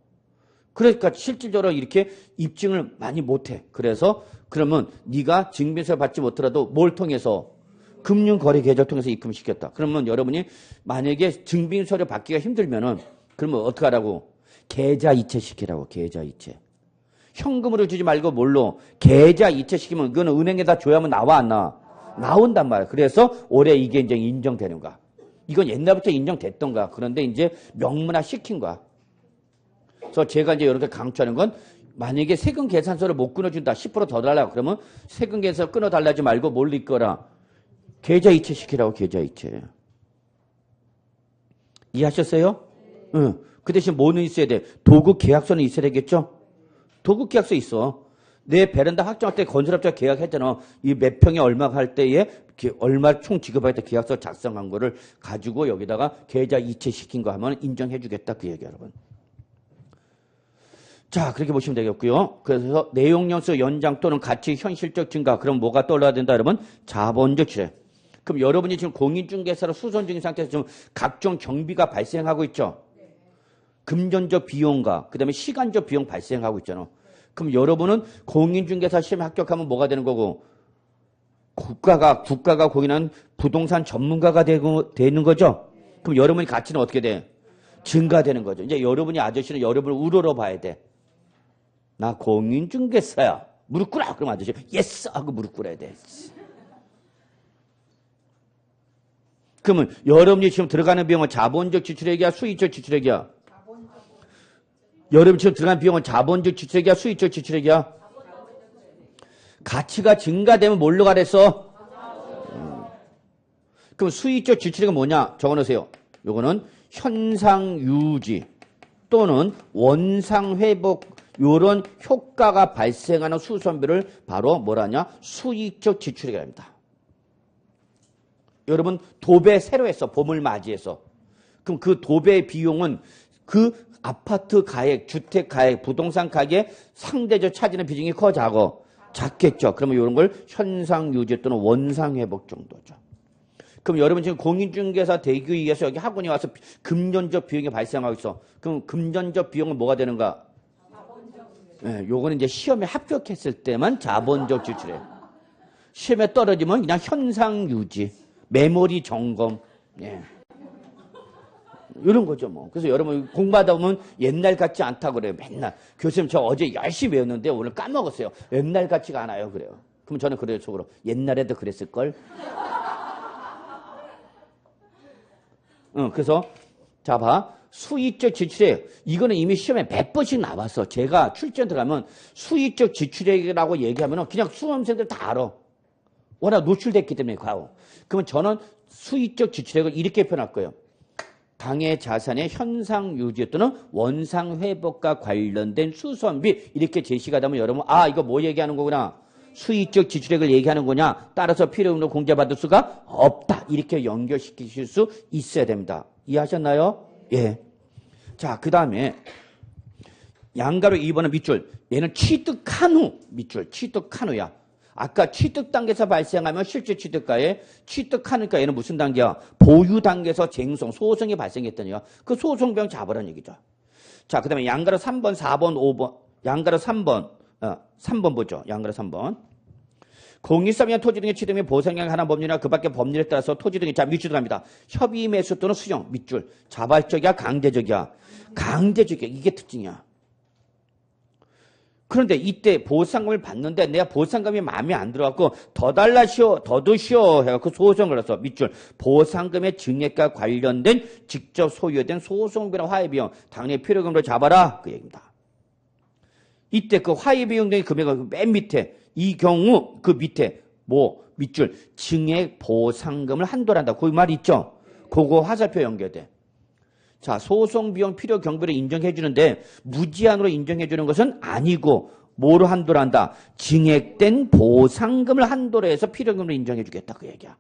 그러니까 실질적으로 이렇게 입증을 많이 못해. 그래서 그러면 네가 증빙서를 받지 못하더라도 뭘 통해서? 금융거래계좌를 통해서 입금시켰다. 그러면 여러분이 만약에 증빙서를 받기가 힘들면은 그러면 어떻게 하라고? 계좌이체시키라고. 계좌이체. 현금으로 주지 말고 뭘로? 계좌이체시키면 그거는 은행에다 줘야 하면 나와 안 나와? 나온단 말이야. 그래서 올해 이게 이제 인정되는 거야. 이건 옛날부터 인정됐던 거야. 그런데 이제 명문화 시킨 거야. 그래서 제가 이제 이렇게 강조하는 건 만약에 세금 계산서를 못 끊어준다. 10%더 달라고. 그러면 세금 계산서 끊어달라지 말고 뭘로 있거라? 계좌이체 시키라고. 계좌이체. 이해하셨어요? 응. 그 대신 뭐는 있어야 돼? 도급 계약서는 있어야 되겠죠? 도급 계약서 있어. 내 베란다 확장할 때 건설업자가 계약했잖아. 이 몇 평에 얼마 할 때에 얼마 총 지급할 때 계약서 작성한 거를 가지고 여기다가 계좌 이체시킨 거 하면 인정해 주겠다. 그 얘기 여러분. 자, 그렇게 보시면 되겠고요. 그래서 내용연수 연장 또는 가치 현실적 증가. 그럼 뭐가 떠올라야 된다 여러분? 자본적 지출. 그럼 여러분이 지금 공인중개사로 수선 중인 상태에서 지금 각종 경비가 발생하고 있죠. 금전적 비용과 그다음에 시간적 비용 발생하고 있잖아. 그럼 여러분은 공인중개사 시험에 합격하면 뭐가 되는 거고? 국가가 공인한 부동산 전문가가 되는 거죠. 그럼 여러분의 가치는 어떻게 돼? 증가되는 거죠. 이제 여러분이 아저씨는 여러분을 우러러 봐야 돼. 나 공인중개사야. 무릎 꿇어. 그럼 아저씨 예스 하고 무릎 꿇어야 돼. 그러면 여러분이 지금 들어가는 비용은 자본적 지출액이야, 수익적 지출액이야? 여러분 지금 들어간 비용은 자본적 지출액이야, 수익적 지출액이야? 가치가 증가되면 뭘로 가랬어? 그럼 수익적 지출액은 뭐냐? 적어놓으세요. 요거는 현상 유지 또는 원상 회복 요런 효과가 발생하는 수선비를 바로 뭐라냐? 수익적 지출액이라 합니다. 여러분 도배 새로 했어. 봄을 맞이해서. 그럼 그 도배 비용은 그 아파트 가액, 주택 가액, 부동산 가격에 상대적 차지는 비중이 커 작아? 작겠죠. 그러면 이런 걸 현상 유지 또는 원상 회복 정도죠. 그럼 여러분 지금 공인중개사 되기 위해서 여기 학원에 와서 금전적 비용이 발생하고 있어. 그럼 금전적 비용은 뭐가 되는가? 예, 요거는 이제 시험에 합격했을 때만 자본적 지출이에요. 시험에 떨어지면 그냥 현상 유지, 메모리 점검, 예. 이런 거죠, 뭐. 그래서 여러분 공부하다 보면 옛날 같지 않다고 그래요. 맨날. 교수님, 저 어제 열심히 외웠는데 오늘 까먹었어요. 옛날 같지가 않아요. 그래요. 그럼 저는 그래요, 속으로. 옛날에도 그랬을걸? 그래서, 자, 봐. 수익적 지출액. 이거는 이미 시험에 몇 번씩 나왔어. 제가 출전 들어가면 수익적 지출액이라고 얘기하면 그냥 수험생들 다 알아. 워낙 노출됐기 때문에 가요. 그러면 저는 수익적 지출액을 이렇게 표현할 거예요. 당해 자산의 현상 유지 또는 원상 회복과 관련된 수선비 이렇게 제시가 되면 여러분 이거 뭐 얘기하는 거구나. 수익적 지출액을 얘기하는 거냐. 따라서 필요없는 공제받을 수가 없다. 이렇게 연결시키실 수 있어야 됩니다. 이해하셨나요? 예. 자, 그 다음에 양가로 2번은 밑줄. 얘는 취득한 후 밑줄. 취득한 후야. 아까 취득 단계에서 발생하면 실제 취득가에 취득하니까 얘는 무슨 단계야? 보유 단계에서 쟁송, 소송이 발생했더니요. 그 소송병 잡으라는 얘기죠. 자, 그 다음에 양가로 3번, 4번, 5번. 양가로 3번. 3번 보죠. 양가로 3번. 공익사업이나 토지 등의 취득 및 보상량 하나 법률이나 그 밖의 법률에 따라서 토지 등의 자 밑줄 들어갑니다. 협의 매수 또는 수령 밑줄. 자발적이야 강제적이야? 강제적이야. 이게 특징이야. 그런데 이때 보상금을 받는데 내가 보상금이 마음에 안 들어갖고 더 달라시오, 더 두시오 해갖고 소송을 해서 밑줄. 보상금의 증액과 관련된 직접 소요된 소송비나 화해비용 당연히 필요금으로 잡아라 그 얘기입니다. 이때 그 화해비용 등의 금액은 맨 밑에 이 경우 그 밑에 뭐 밑줄 증액 보상금을 한도한다. 그 말 있죠? 그거 화살표 연결돼. 자, 소송비용 필요 경비를 인정해 주는데 무제한으로 인정해 주는 것은 아니고 뭐로 한도를 한다? 증액된 보상금을 한도로 해서 필요금으로 인정해 주겠다 그 얘기야.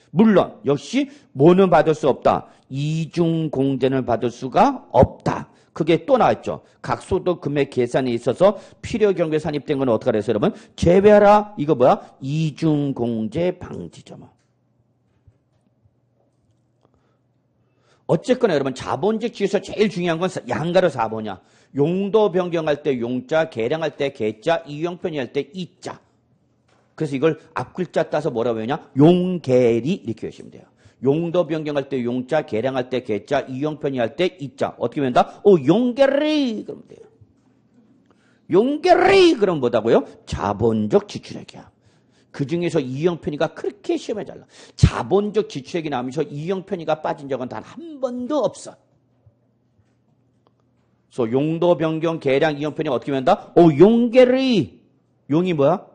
물론 역시 뭐는 받을 수 없다. 이중 공제를 받을 수가 없다. 그게 또 나왔죠. 각소득 금액 계산에 있어서 필요 경비에 산입된 건 어떻게 해서 여러분 제외하라. 이거 뭐야? 이중 공제 방지죠. 뭐. 어쨌거나 여러분 자본적 지에서 제일 중요한 건 양가로 4번이야. 용도 변경할 때 용자, 계량할 때 계자, 이용편의할 때 이자. 그래서 이걸 앞글자 따서 뭐라고 하냐? 용계리 이렇게 하시면 돼요. 용도 변경할 때 용자, 계량할 때 계자, 이용편의할 때 이자. 어떻게 된다? 용계리 그러면 돼요. 용계리 그럼 뭐다고요? 자본적 지출액이야. 그 중에서 이용편의가 그렇게 시험에 잘 나와. 자본적 지출액이 나오면서 이용편의가 빠진 적은 단 한 번도 없어. 그래서 용도 변경, 계량, 이용편의가 어떻게 된다? 용계리. 용이 뭐야?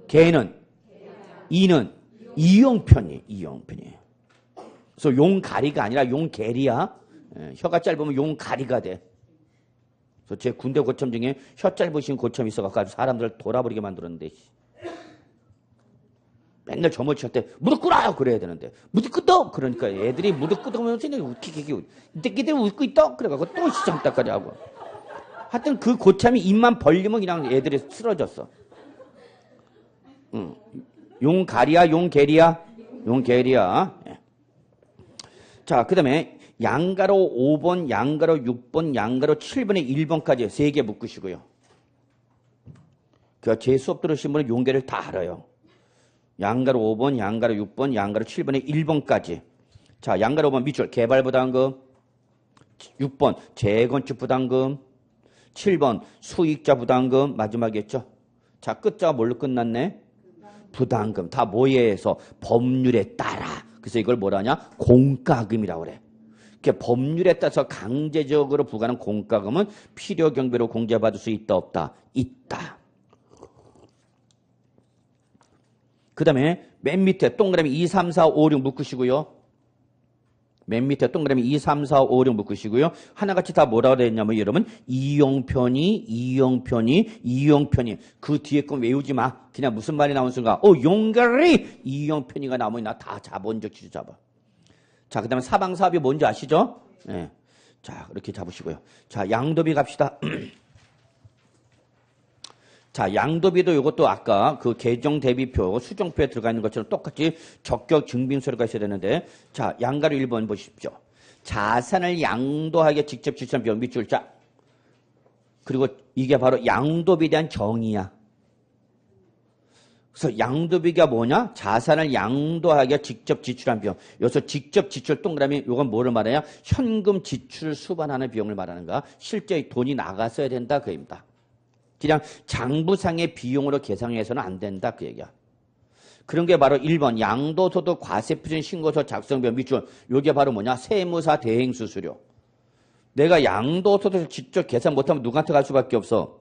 계는. 이는. 이용편의. 이용편의. 그래서 용가리가 아니라 용계리야. 혀가 짧으면 용가리가 돼. 그래서 제 군대 고참 중에 혀 짧으신 고참이 있어가지고 사람들을 돌아버리게 만들었는데. 맨날 저머치할 때 무릎 꿇어요 그래야 되는데 무릎 꿇어 그러니까 애들이 무릎 꿇으면서 이때끼리 웃고 있다 그래가지고 또 시작까지 하고 하여튼 그 고참이 입만 벌리면 그냥 애들이 쓰러졌어. 용가리야 용계리야 용계리야. 예. 자, 그 다음에 양가로 5번 양가로 6번 양가로 7번에 1번까지 3개 묶으시고요. 제 수업 들으신 분은 용계를 다 알아요. 양가로 5번, 양가로 6번, 양가로 7번에 1번까지. 자, 양가로 5번 밑줄 개발부담금, 6번 재건축부담금, 7번 수익자부담금 마지막이었죠. 자, 끝자가 뭘로 끝났네? 부담금. 다 뭐에 해서? 법률에 따라. 그래서 이걸 뭐라냐? 공과금이라고 그래. 그러니까 법률에 따라서 강제적으로 부과하는 공과금은 필요경비로 공제받을 수 있다 없다? 있다. 그 다음에 맨 밑에 동그라미 2, 3, 4, 5, 6 묶으시고요. 맨 밑에 동그라미 2, 3, 4, 5, 6 묶으시고요. 하나같이 다 뭐라고 되어 있냐면 여러분 이용편의 그 뒤에 건 외우지 마. 그냥 무슨 말이 나온 순간 용가리 이용편의가 나오면 나 다 자본적 지출 잡아. 자, 그 다음에 사방사업이 뭔지 아시죠? 네. 자, 이렇게 잡으시고요. 자, 양도비 갑시다. 자, 양도비도 이것도 아까 그 계정 대비표, 수정표에 들어가 있는 것처럼 똑같이 적격 증빙서류가 있어야 되는데, 자, 양가로 1번 보십시오. 자산을 양도하게 직접 지출한 비용 밑줄. 자, 그리고 이게 바로 양도비에 대한 정의야. 그래서 양도비가 뭐냐? 자산을 양도하기 직접 지출한 비용. 여기서 직접 지출 동그라미 이건 뭐를 말해요? 현금 지출을 수반하는 비용을 말하는 거야. 실제 돈이 나갔어야 된다 그 얘기입니다. 그냥 장부상의 비용으로 계산해서는 안 된다 그 얘기야. 그런 게 바로 1번 양도소득 과세표준 신고서 작성비용 밑줄. 이게 바로 뭐냐? 세무사 대행수수료. 내가 양도소득을 직접 계산 못하면 누구한테 갈 수밖에 없어?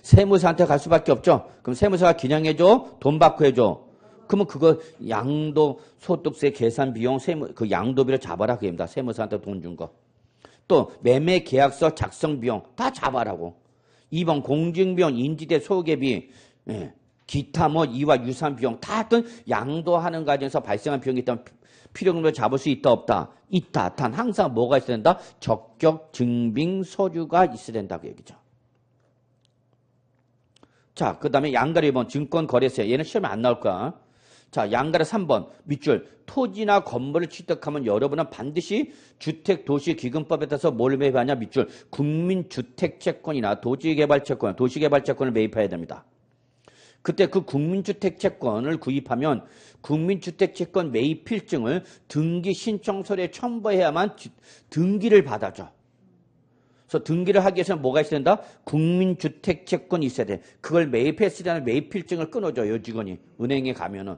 세무사한테 갈 수밖에 없죠. 그럼 세무사가 기량해줘? 돈 받고 해줘? 그러면 그거 양도소득세 계산 비용 그 양도비를 잡아라 그 얘기입니다. 세무사한테 돈 준 거. 또 매매계약서 작성 비용 다 잡아라고. 2번 공증비용, 인지대 소개비, 예. 기타 뭐 이와 유산 비용 다 어떤 양도하는 과정에서 발생한 비용이 있다면 필요금을 잡을 수 있다 없다? 있다. 단 항상 뭐가 있어야 된다? 적격 증빙 서류가 있어야 된다 그 얘기죠. 자, 그 다음에 양가로 2번 증권거래세. 얘는 시험에 안 나올 거야. 자, 양가로 3번 밑줄. 토지나 건물을 취득하면 여러분은 반드시 주택도시기금법에 따라서 뭘 매입하냐 밑줄. 국민주택채권이나 도시개발채권, 도시개발채권을 매입해야 됩니다. 그때 그 국민주택채권을 구입하면 국민주택채권 매입 필증을 등기 신청서류에 첨부해야만 등기를 받아줘. 그래서 등기를 하기 위해서는 뭐가 있어야 된다? 국민주택채권이 있어야 돼. 그걸 매입했을 때는 매입 필증을 끊어줘요, 직원이. 은행에 가면은.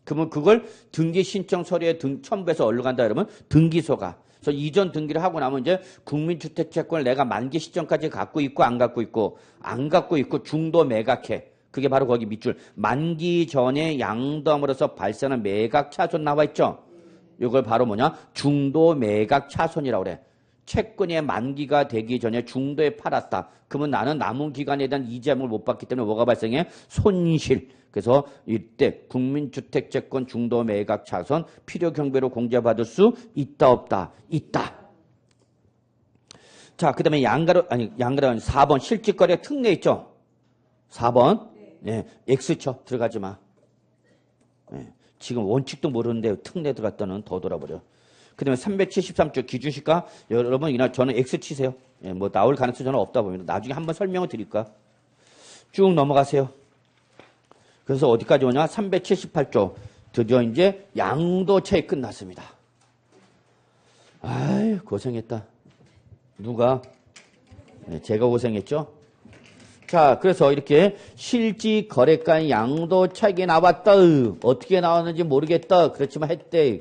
그러면 그걸 등기 신청서류에 첨부해서 어디로 간다 그러면 등기소가. 그래서 이전 등기를 하고 나면 이제 국민주택채권을 내가 만기 시점까지 갖고 있고 안 갖고 있고 안 갖고 있고 중도 매각해. 그게 바로 거기 밑줄. 만기 전에 양도함으로써 발생한 매각 차손 나와 있죠? 이걸 바로 뭐냐? 중도 매각 차손이라고 그래. 채권의 만기가 되기 전에 중도에 팔았다. 그러면 나는 남은 기간에 대한 이자금을 못 받기 때문에 뭐가 발생해? 손실. 그래서 이때 국민주택채권 중도 매각 차손 필요경비로 공제받을 수 있다 없다? 있다. 자, 그 다음에 양가로 4번 실질거래 특례 있죠? 4번. 네, X쳐. 들어가지 마. 네, 지금 원칙도 모르는데 특례 들어갔다는 더 돌아버려. 그 다음에 373조 기준시가 여러분 이날 저는 X 치세요. 예, 뭐 나올 가능성이 저는 없다 봅니다. 나중에 한번 설명을 드릴까? 쭉 넘어가세요. 그래서 어디까지 오냐? 378조. 드디어 이제 양도차익 끝났습니다. 아이 고생했다. 누가? 네, 제가 고생했죠? 자, 그래서 이렇게 실지 거래가의 양도차익이 나왔다. 어떻게 나왔는지 모르겠다. 그렇지만 했대.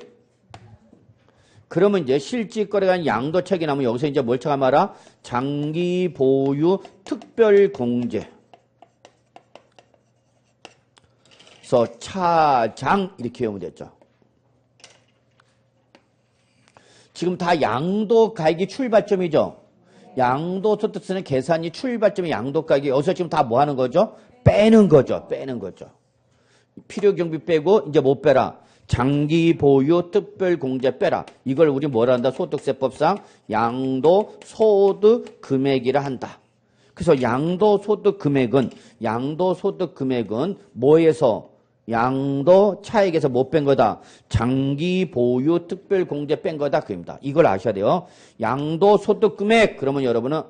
그러면 이제 실질거래가 양도차익이 나면 여기서 이제 뭘 찾아말아? 장기 보유 특별 공제. 그래서 차장 이렇게 외우면 됐죠. 지금 다 양도가액이 출발점이죠. 양도소득세는 계산이 출발점이 양도가액이 여기서 지금 다 뭐 하는 거죠? 빼는 거죠. 빼는 거죠. 필요경비 빼고 이제 못 빼라. 장기 보유 특별 공제 빼라. 이걸 우리 뭐라 한다? 소득세법상 양도소득 금액이라 한다. 그래서 양도소득 금액은 뭐에서? 양도차익에서 못 뺀 거다. 장기 보유 특별 공제 뺀 거다. 그입니다. 이걸 아셔야 돼요. 양도소득 금액. 그러면 여러분은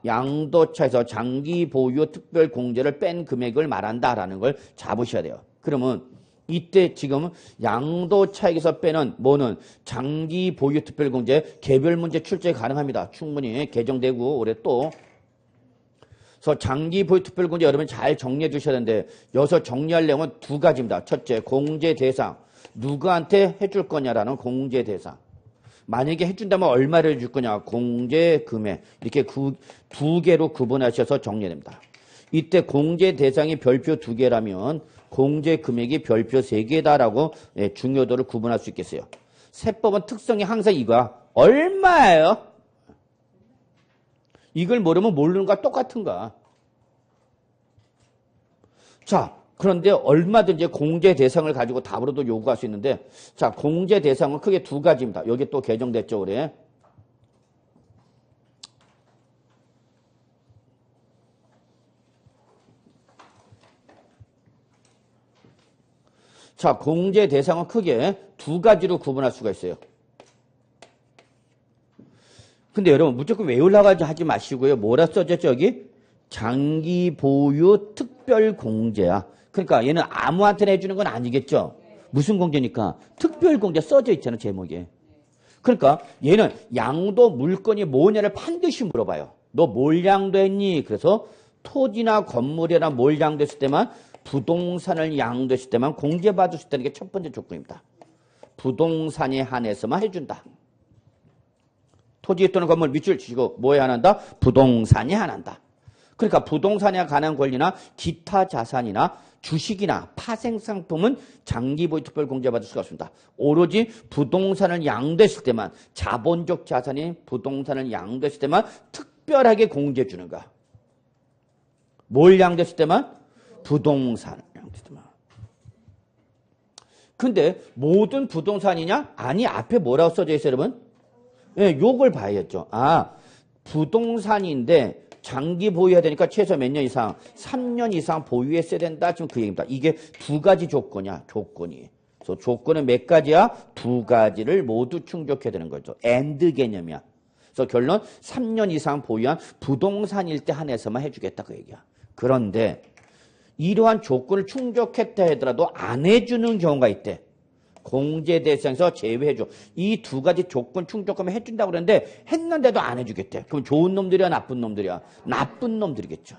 양도차에서 장기 보유 특별 공제를 뺀 금액을 말한다라는 걸 잡으셔야 돼요. 그러면 이때 지금 양도차익에서 빼는 뭐는 장기 보유 특별공제 개별 문제 출제 가능합니다. 충분히 개정되고 올해 또. 그래서 장기 보유 특별공제 여러분 잘 정리해 주셔야 되는데 여기서 정리할 내용은 두 가지입니다. 첫째, 공제 대상. 누구한테 해줄 거냐라는 공제 대상. 만약에 해준다면 얼마를 해줄 거냐. 공제 금액. 이렇게 두 개로 구분하셔서 정리해야 됩니다. 이때 공제 대상이 별표 2개라면 공제 금액이 별표 3개다라고 중요도를 구분할 수 있겠어요. 세법은 특성이 항상 이거야. 얼마예요? 이걸 모르면 모르는 거와 똑같은가. 자, 그런데 얼마든지 공제 대상을 가지고 답으로도 요구할 수 있는데 자, 공제 대상은 크게 두 가지입니다. 여기 또 개정됐죠, 올해. 자, 공제 대상은 크게 두 가지로 구분할 수가 있어요. 근데 여러분 무조건 외우려고 하지 마시고요. 뭐라 써졌죠 여기? 장기 보유 특별 공제야. 그러니까 얘는 아무한테나 해주는 건 아니겠죠. 무슨 공제니까? 특별 공제 써져 있잖아 제목에. 그러니까 얘는 양도 물건이 뭐냐를 반드시 물어봐요. 너 뭘 양도했니? 그래서 토지나 건물이나 뭘 양도했을 때만, 부동산을 양도했을 때만 공제받을 수 있다는 게 첫 번째 조건입니다. 부동산에 한해서만 해준다. 토지 또는 건물 밑줄 치고 뭐에 한한다? 부동산에 한한다. 그러니까 부동산에 관한 권리나 기타 자산이나 주식이나 파생상품은 장기보유 특별 공제받을 수가 없습니다. 오로지 부동산을 양도했을 때만, 자본적 자산이 부동산을 양도했을 때만 특별하게 공제 주는 거야. 뭘 양도했을 때만? 부동산을 양도했을 때만. 근데 모든 부동산이냐? 아니, 앞에 뭐라고 써져 있어요, 여러분? 예, 요걸 봐야겠죠. 아, 부동산인데 장기 보유해야 되니까 최소 몇 년 이상? 3년 이상 보유했어야 된다. 지금 그 얘기입니다. 이게 두 가지 조건이야, 조건이. 그래서 조건은 몇 가지야? 두 가지를 모두 충족해야 되는 거죠. and 개념이야. 그래서 결론 3년 이상 보유한 부동산일 때 한해서만 해주겠다 그 얘기야. 그런데 이러한 조건을 충족했다 하더라도 안 해주는 경우가 있대. 공제 대상에서 제외해줘. 이 두 가지 조건 충족하면 해준다고 그러는데 했는데도 안 해주겠대. 그럼 좋은 놈들이야 나쁜 놈들이야? 나쁜 놈들이겠죠.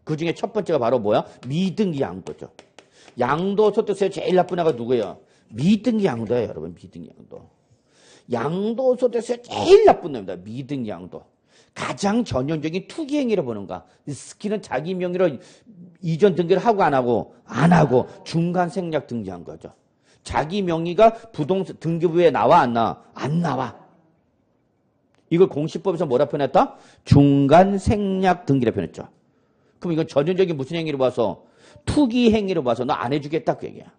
그중에 첫 번째가 바로 뭐야? 미등기 양도죠. 양도소득세 제일 나쁜 애가 누구예요? 미등기 양도예요, 여러분. 미등기 양도. 양도소득세 제일 나쁜 놈입니다. 미등기 양도. 가장 전형적인 투기 행위를 보는가? 스키는 자기 명의로 이전 등기를 하고 안 하고? 안 하고 중간 생략 등기한 거죠. 자기 명의가 부동산 등기부에 나와 안 나와? 안 나와. 이걸 공시법에서 뭐라 표현했다? 중간 생략 등기라 표현했죠. 그럼 이건 전형적인 무슨 행위로 봐서? 투기 행위로 봐서 너 안 해주겠다 그 얘기야.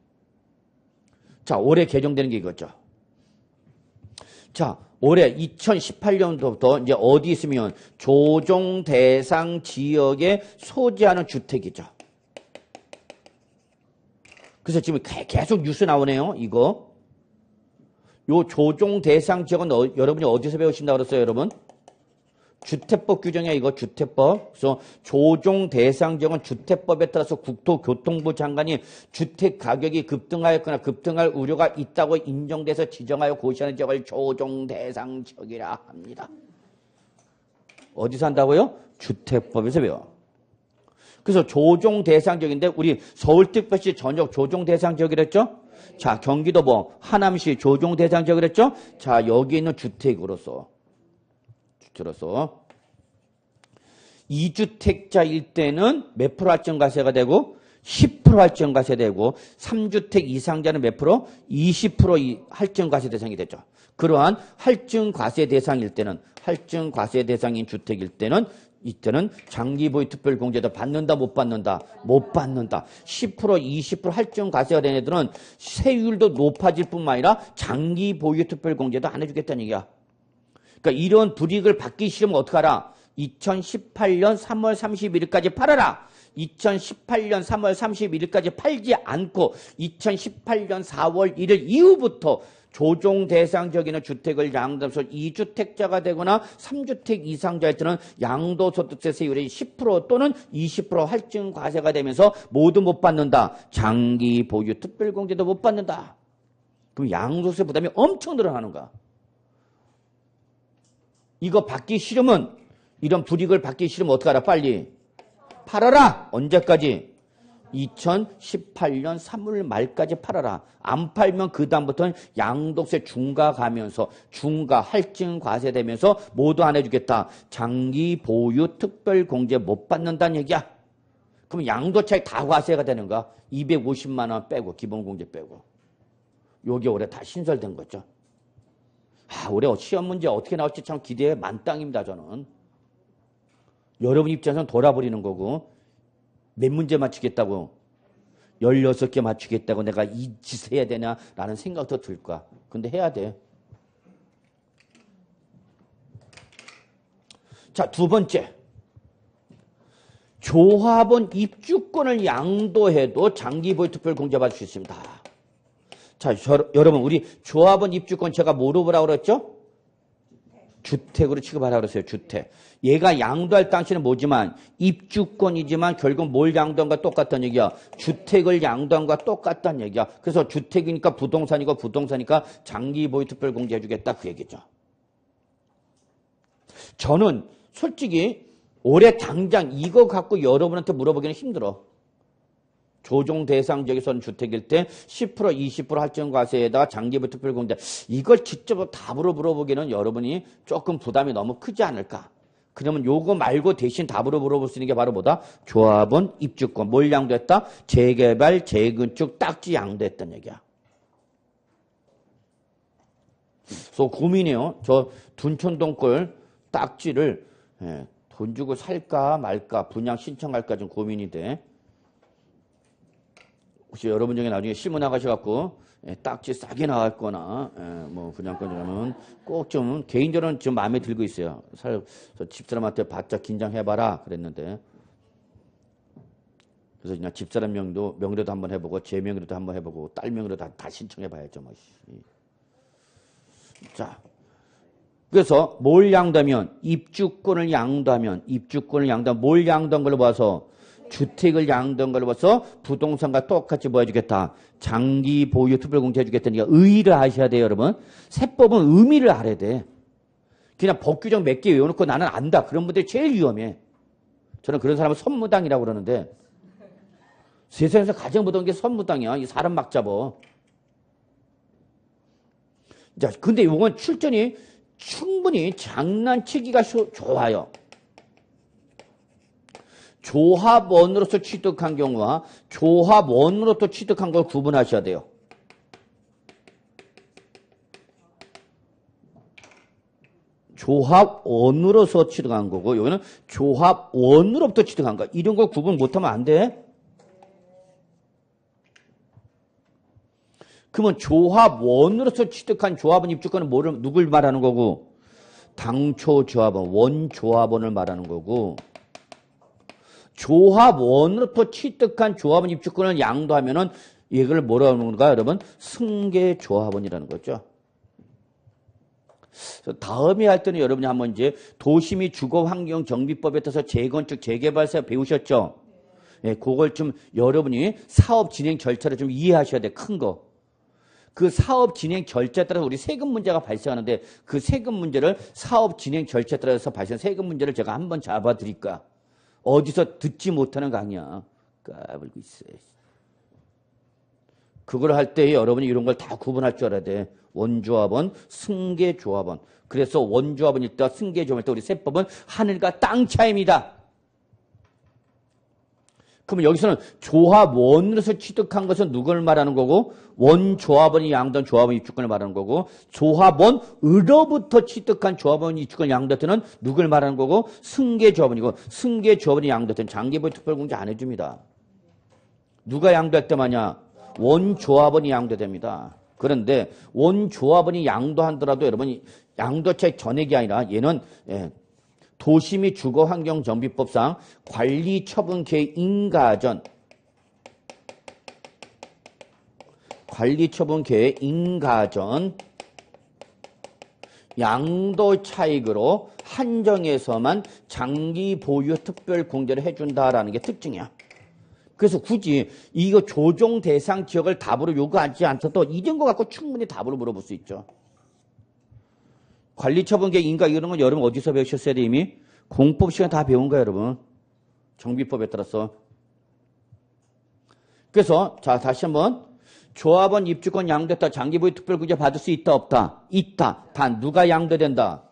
자, 올해 개정되는 게 이거죠. 자, 올해 2018년도부터 이제 어디 있으면 조정 대상 지역에 소재하는 주택이죠. 그래서 지금 계속 뉴스 나오네요, 이거. 요 조정 대상 지역은 여러분이 어디서 배우신다고 그랬어요, 여러분? 주택법 규정이야, 이거 주택법. 그래서 조정 대상 지역은 주택법에 따라서 국토교통부 장관이 주택 가격이 급등하였거나 급등할 우려가 있다고 인정돼서 지정하여 고시하는 지역을 조정 대상 지역이라 합니다. 어디서 한다고요? 주택법에서 배워. 그래서 조정 대상 지역인데 우리 서울특별시 전역 조정 대상 지역이랬죠? 자, 경기도 뭐 하남시 조정 대상 지역이랬죠? 자, 여기 있는 주택으로서 2주택자일 때는 몇 프로 할증과세가 되고 10% 할증과세 되고 3주택 이상자는 몇 프로? 20% 할증과세 대상이 되죠. 그러한 할증과세 대상일 때는 할증과세 대상인 주택일 때는 이때는 장기보유 특별공제도 받는다 못 받는다? 못 받는다. 10% 20% 할증과세가 된 애들은 세율도 높아질 뿐만 아니라 장기보유 특별공제도 안 해주겠다는 얘기야. 그러니까 이런 불이익을 받기 싫으면 어떡하라? 2018년 3월 31일까지 팔아라. 2018년 3월 31일까지 팔지 않고 2018년 4월 1일 이후부터 조정 대상 지역에는 주택을 양도해서 2주택자가 되거나 3주택 이상자일 때는 양도소득세 세율이 10% 또는 20% 할증 과세가 되면서 모두 못 받는다. 장기 보유 특별공제도 못 받는다. 그럼 양도세 부담이 엄청 늘어나는 거야. 이거 받기 싫으면, 이런 불이익을 받기 싫으면 어떡하라? 빨리 팔아라. 언제까지? 2018년 3월 말까지 팔아라. 안 팔면 그 다음부터는 양도세 중과 가면서 중과 할증 과세되면서 모두 안 해주겠다. 장기 보유 특별 공제 못 받는다는 얘기야. 그럼 양도 차익 다 과세가 되는 거야. 250만 원 빼고 기본 공제 빼고. 요게 올해 다 신설된 거죠. 아, 올해 시험 문제 어떻게 나올지 참 기대에 만땅입니다. 저는. 여러분 입장에서는 돌아버리는 거고. 몇 문제 맞추겠다고? 16개 맞추겠다고 내가 이 짓을 해야 되냐라는 생각도 들 거야. 근데 해야 돼. 자, 두 번째. 조합원 입주권을 양도해도 장기보유 특별 공제받을 수 있습니다. 자, 여러분 우리 조합원 입주권 제가 뭐로 보라고 그랬죠? 주택으로 취급하라고 그랬어요. 주택. 얘가 양도할 당시는 뭐지만 입주권이지만 결국 뭘 양도한과 똑같다는 얘기야. 주택을 양도한과 똑같다는 얘기야. 그래서 주택이니까 부동산이고 부동산이니까 장기 보유 특별 공제해 주겠다 그 얘기죠. 저는 솔직히 올해 당장 이거 갖고 여러분한테 물어보기는 힘들어. 조정 대상 지역에서는 주택일 때 10% 20% 할증 과세에다가 장기보유 특별 공제 이걸 직접 답으로 물어보기는 여러분이 조금 부담이 너무 크지 않을까. 그러면 요거 말고 대신 답으로 물어볼 수 있는 게 바로 뭐다? 조합원, 입주권. 뭘 양도했다? 재개발, 재건축, 딱지 양도했단 얘기야. 그래서 고민이에요. 저 둔촌동 걸 딱지를 돈 주고 살까 말까 분양 신청할까 좀 고민이 돼. 혹시 여러분 중에 나중에 신문 나가셔갖고 딱지 싸게 나왔거나 뭐 분양권 주려면 꼭 좀 개인적으로는 좀 마음에 들고 있어요. 집사람한테 바짝 긴장해봐라 그랬는데 그래서 그냥 집사람 명의로도 한번 해보고 제 명의로도 한번 해보고 딸 명의로 다 신청해봐야죠. 뭐. 자, 그래서 뭘 양도하면 입주권을 양도하면 뭘 양도한 걸로 봐서 주택을 양도한 걸로 봐서 부동산과 똑같이 뭐 해주겠다. 장기 보유 특별 공제 해주겠다니까 의의를 하셔야 돼요, 여러분. 세법은 의미를 알아야 돼. 그냥 법규정 몇 개 외워놓고 나는 안다. 그런 분들이 제일 위험해. 저는 그런 사람을 선무당이라고 그러는데 세상에서 가장 무서운 게 선무당이야. 이 사람 막 잡어. 자, 근데 이건 출전이 충분히 장난치기가 좋아요. 조합원으로서 취득한 경우와 조합원으로부터 취득한 걸 구분하셔야 돼요. 조합원으로서 취득한 거고 여기는 조합원으로부터 취득한 거. 이런 걸 구분 못하면 안 돼. 그러면 조합원으로서 취득한 조합원 입주권은 누굴 말하는 거고? 당초 조합원, 원조합원을 말하는 거고 조합원으로부터 취득한 조합원 입주권을 양도하면은 이걸 뭐라고 하는 건가 여러분? 승계조합원이라는 거죠. 다음에 할 때는 여러분이 한번 이제 도시및 주거환경정비법에 따라서 재건축, 재개발사 배우셨죠? 예, 그걸 좀 여러분이 사업 진행 절차를 좀 이해하셔야 돼. 큰 거. 그 사업 진행 절차에 따라서 우리 세금 문제가 발생하는데 그 세금 문제를 사업 진행 절차에 따라서 발생한 세금 문제를 제가 한번 잡아드릴까? 어디서 듣지 못하는 강의야. 까불고 있어. 그걸 할 때 여러분이 이런 걸 다 구분할 줄 알아야 돼. 원조합원, 승계조합원. 그래서 원조합원일 때, 승계조합원일 때 우리 세법은 하늘과 땅 차이입니다. 그러면 여기서는 조합원으로서 취득한 것은 누굴 말하는 거고 원조합원이 양도한 조합원 입주권을 말하는 거고 조합원으로부터 취득한 조합원 입주권 양도 때는 누굴 말하는 거고 승계조합원이고 승계조합원이 양도 때는 장기보유 특별공제 안 해줍니다. 누가 양도할 때마냐? 원조합원이 양도됩니다. 그런데 원조합원이 양도하더라도 여러분이 양도차익 전액이 아니라 얘는 도시 및 주거환경정비법상 관리처분계획 인가전 양도 차익으로 한정해서만 장기 보유 특별 공제를 해준다라는 게 특징이야. 그래서 굳이 이거 조정 대상 지역을 답으로 요구하지 않더라도 이런 거 갖고 충분히 답으로 물어볼 수 있죠. 관리처분계획 인가 이런 건 여러분 어디서 배우셨어야 돼 이미? 공법 시간 다 배운 거야 여러분. 정비법에 따라서. 그래서 자 다시 한번 조합원 입주권 양도했다. 장기보유 특별공제 받을 수 있다 없다? 있다. 단 누가 양도된다?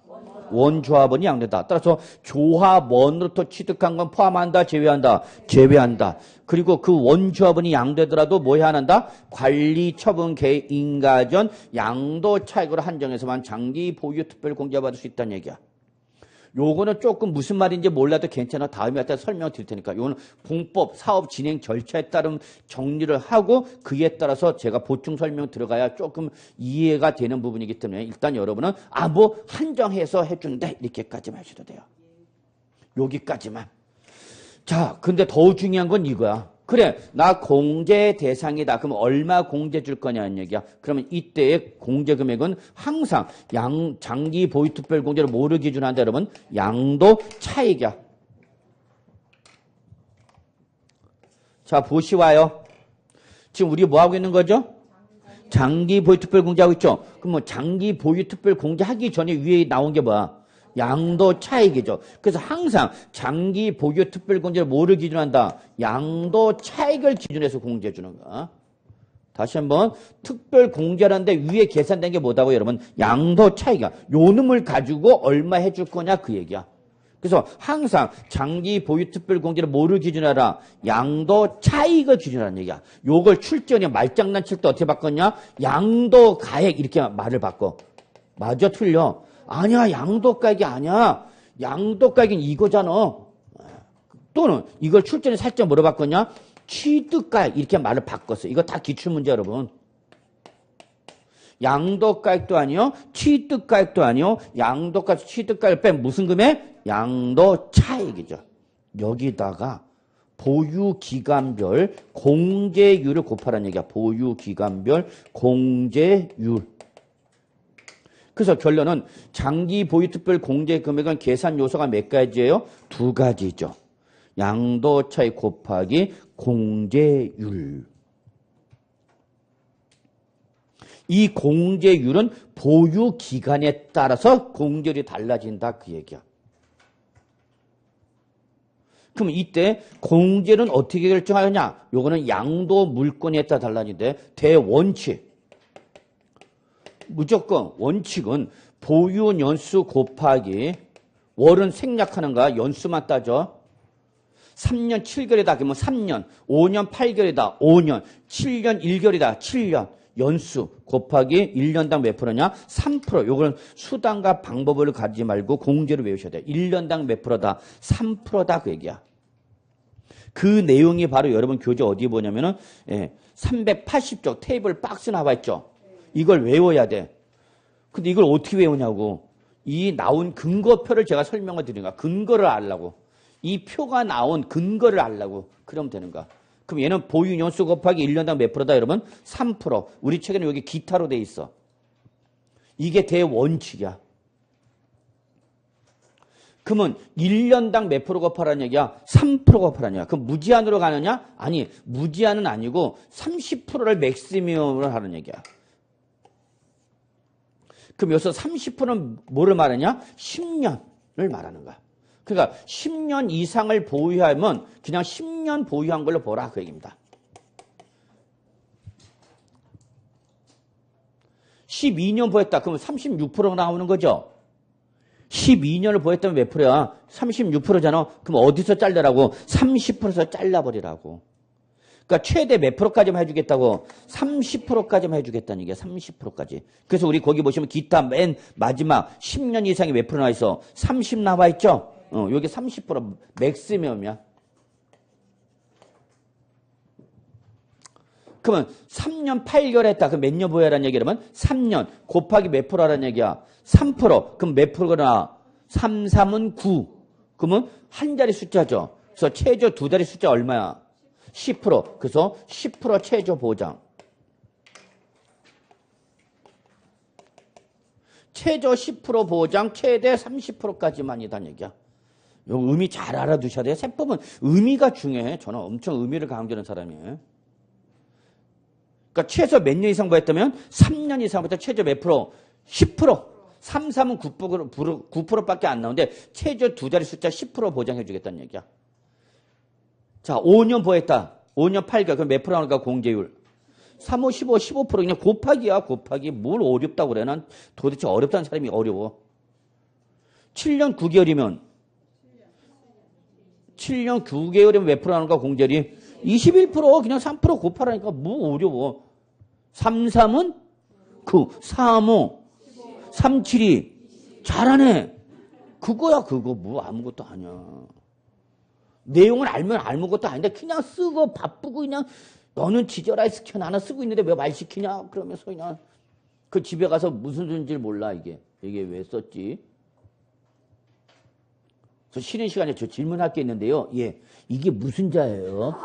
원조합원이 양도다. 따라서 조합원으로부터 취득한 건 포함한다, 제외한다? 제외한다. 그리고 그 원조합원이 양도되더라도 뭐 해야 한다? 관리처분계획 인가전 양도 차익으로 한정해서만 장기 보유 특별 공제받을 수 있다는 얘기야. 요거는 조금 무슨 말인지 몰라도 괜찮아. 다음에 할 때 설명을 드릴 테니까. 요거는 공법, 사업 진행 절차에 따른 정리를 하고 그에 따라서 제가 보충 설명 들어가야 조금 이해가 되는 부분이기 때문에 일단 여러분은 뭐 한정해서 해준다. 이렇게까지만 하셔도 돼요. 여기까지만. 자, 근데 더 중요한 건 이거야. 그래, 나 공제 대상이다. 그럼 얼마 공제 줄 거냐는 얘기야. 그러면 이때의 공제 금액은 항상 장기 보유 특별 공제를 뭐를 기준으로 한다, 여러분? 양도 차익이야. 자, 보시와요. 지금 우리 뭐 하고 있는 거죠? 장기 보유 특별 공제하고 있죠? 그럼 뭐 장기 보유 특별 공제하기 전에 위에 나온 게 뭐야? 양도 차익이죠. 그래서 항상 장기 보유 특별 공제를 뭐를 기준으로 한다? 양도 차익을 기준해서 공제해 주는 거야. 다시 한번 특별 공제라는데 위에 계산된 게 뭐다고 여러분? 양도 차익이야. 요 놈을 가지고 얼마 해줄 거냐 그 얘기야. 그래서 항상 장기 보유 특별 공제를 뭐를 기준하라? 양도 차익을 기준하라는 얘기야. 요걸 출전이 말장난 칠 때 어떻게 바꿨냐? 양도 가액 이렇게 말을 바꿔. 맞아 틀려? 아니야, 양도가액이 아니야. 양도가액은 이거잖아. 또는 이걸 출전에 살짝 뭐로 바꿨냐? 취득가액 이렇게 말을 바꿨어. 이거 다 기출문제 여러분. 양도가액도 아니요, 취득가액도 아니요. 양도가 취득가액 빼면 무슨 금액? 양도차익이죠. 여기다가 보유기간별 공제율을 곱하라는 얘기야. 보유기간별 공제율. 그래서 결론은 장기 보유특별 공제 금액은 계산 요소가 몇 가지예요? 두 가지죠. 양도차익 곱하기 공제율. 이 공제율은 보유 기간에 따라서 공제율이 달라진다 그 얘기야. 그럼 이때 공제는 어떻게 결정하느냐? 요거는 양도 물건에 따라 달라진대. 대원칙. 무조건 원칙은 보유 연수 곱하기 월은 생략하는 거야. 연수만 따져. 3년 7개월이다. 그러면 3년. 5년 8개월이다. 5년. 7년 1개월이다. 7년. 연수 곱하기 1년당 몇 프로냐? 3%. 요거는 수단과 방법을 가지지 말고 공제를 외우셔야 돼. 1년당 몇 프로다? 3%다 그 얘기야. 그 내용이 바로 여러분 교재 어디 보냐면은 380쪽 테이블 박스 나와 있죠. 이걸 외워야 돼. 근데 이걸 어떻게 외우냐고. 이 나온 근거표를 제가 설명을 드린 거야. 근거를 알라고. 이 표가 나온 근거를 알라고. 그러면 되는 거야. 그럼 얘는 보유 연수 곱하기 1년당 몇 프로다 여러분? 3%. 우리 책에는 여기 기타로 돼 있어. 이게 대원칙이야. 그러면 1년당 몇 프로 곱하라는 얘기야? 3% 곱하라는 얘기야. 그럼 무제한으로 가느냐? 아니, 무제한은 아니고 30%를 맥시멈으로 하는 얘기야. 그럼 여기서 30%는 뭐를 말하냐? 10년을 말하는 거야. 그러니까 10년 이상을 보유하면 그냥 10년 보유한 걸로 보라 그 얘기입니다. 12년 보였다. 그러면 36%가 나오는 거죠. 12년을 보였다면 몇 프로야? 36%잖아. 그럼 어디서 잘라라고? 30%에서 잘라버리라고. 그러니까 최대 몇 프로까지만 해주겠다고? 30%까지만 해주겠다는 얘기야. 30%까지. 그래서 우리 거기 보시면 기타 맨 마지막 10년 이상이 몇 프로 나와 있어? 30 나와 있죠? 여기 30% 맥시멈이야. 그러면 3년 8개월 했다. 그럼 몇 년 보유하라는 얘기라면 3년 곱하기 몇 프로라는 얘기야? 3%. 그럼 몇 프로가 나와? 3, 3은 9. 그러면 한 자리 숫자죠. 그래서 최저 두 자리 숫자 얼마야? 10%. 그래서 10% 최저 보장. 최저 10% 보장, 최대 30%까지만이란 얘기야. 요 의미 잘 알아두셔야 돼요. 세법은 의미가 중요해. 저는 엄청 의미를 강조하는 사람이에요. 그러니까 최소 몇 년 이상 보였다면 3년 이상부터 최저 몇 프로? 10%. 3, 3은 9%밖에 안 나오는데 최저 두 자리 숫자 10% 보장해 주겠다는 얘기야. 자, 5년 보였다. 5년 8개월. 그럼 몇 프로 나올까? 공제율. 3, 5, 15, 15% 그냥 곱하기야. 곱하기. 뭘 어렵다고 그래. 난 도대체 어렵다는 사람이 어려워. 7년 9개월이면 7년 9개월이면 몇 프로 나올까? 공제율이 21%. 그냥 3% 곱하라니까 뭐 어려워. 3, 3은 9, 4, 5, 3, 7이 잘하네. 그거야 그거. 뭐 아무것도 아니야. 내용을 알면 아무것도 아닌데 그냥 쓰고 바쁘고 그냥 너는 지져라 시켜 나는 쓰고 있는데 왜 말 시키냐 그러면서 그냥 그 집에 가서 무슨 소리인지 몰라 이게 왜 썼지. 그래서 쉬는 시간에 저 질문할 게 있는데요. 예, 이게 무슨 자예요?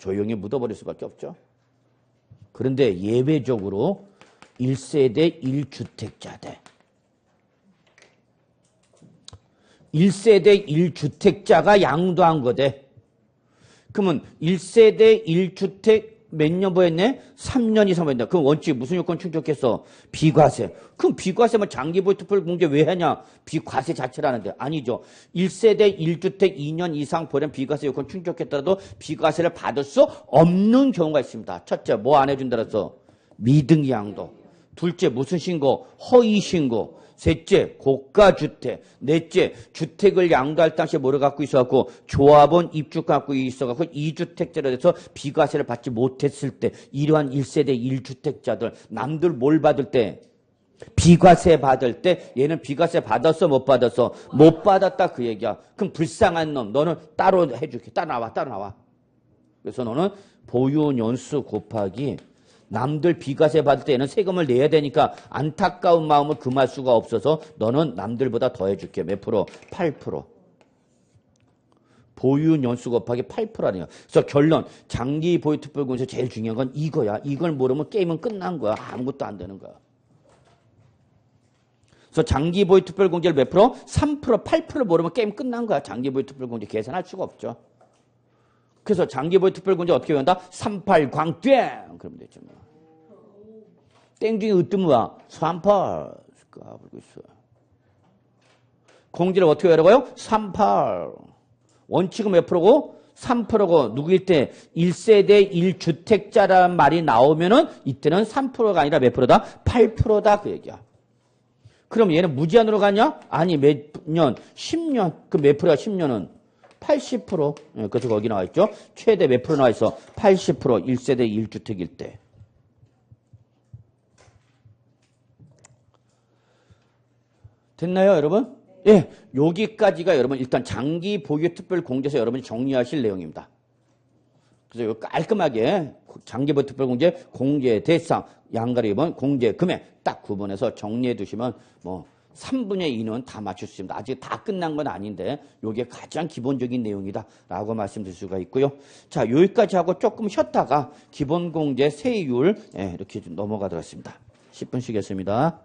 조용히 묻어버릴 수밖에 없죠. 그런데 예외적으로 1세대 1주택자들. 1세대 1주택자가 양도한 거대. 그러면 1세대 1주택 몇 년 보였네? 3년 이상 보였다. 그럼 원칙 무슨 요건 충족했어? 비과세. 그럼 비과세면 장기보유 특별 공제 왜 하냐? 비과세 자체라는데. 아니죠. 1세대 1주택 2년 이상 보낸 비과세 요건 충족했더라도 비과세를 받을 수 없는 경우가 있습니다. 첫째, 뭐 안 해준다 그랬어? 미등기 양도. 둘째, 무슨 신고? 허위 신고. 셋째, 고가주택. 넷째, 주택을 양도할 당시에 뭐를 갖고 있어갖고 조합원 입주 갖고 있어갖고 2주택자로 돼서 비과세를 받지 못했을 때 이러한 1세대 1주택자들 남들 뭘 받을 때? 비과세 받을 때 얘는 비과세 받았어 못 받았어? 못 받았다 그 얘기야. 그럼 불쌍한 놈 너는 따로 해줄게. 따로 나와. 그래서 너는 보유 연수 곱하기 남들 비과세 받을 때는 세금을 내야 되니까 안타까운 마음을 금할 수가 없어서 너는 남들보다 더 해줄게. 몇 프로? 8%. 보유 연수 곱하기 8%라는 거야. 그래서 결론, 장기 보유 특별공제에서 제일 중요한 건 이거야. 이걸 모르면 게임은 끝난 거야. 아무것도 안 되는 거야. 그래서 장기 보유 특별공제를 몇 프로? 3%, 8% 모르면 게임 끝난 거야. 장기 보유 특별공제 계산할 수가 없죠. 그래서 장기 보유 특별공제 어떻게 한다? 38 광땡! 그러면 되죠. 땡 중에 으뜸 뭐야? 38. 까불고 있어. 공제를 어떻게 하라고요? 38. 원칙은 몇 프로고? 3%고 누구일 때 1세대 1주택자라는 말이 나오면은 이때는 3%가 아니라 몇 프로다? 8%다 그 얘기야. 그럼 얘는 무제한으로 가냐? 아니 몇 년? 10년. 그 몇 프로야 10년은? 80%. 그래서 거기 나와 있죠. 최대 몇 프로 나와 있어? 80% 1세대 1주택일 때. 됐나요, 여러분? 예. 여기까지가 여러분 일단 장기 보유 특별 공제에서 여러분이 정리하실 내용입니다. 그래서 이거 깔끔하게 장기 보유 특별 공제, 공제 대상, 양가리 입은 공제 금액 딱 구분해서 정리해 두시면 뭐 3분의 2는 다 맞출 수 있습니다. 아직 다 끝난 건 아닌데 이게 가장 기본적인 내용이다라고 말씀드릴 수가 있고요. 자, 여기까지 하고 조금 쉬었다가 기본공제 세율 이렇게 좀 넘어가도록 하겠습니다. 10분 쉬겠습니다.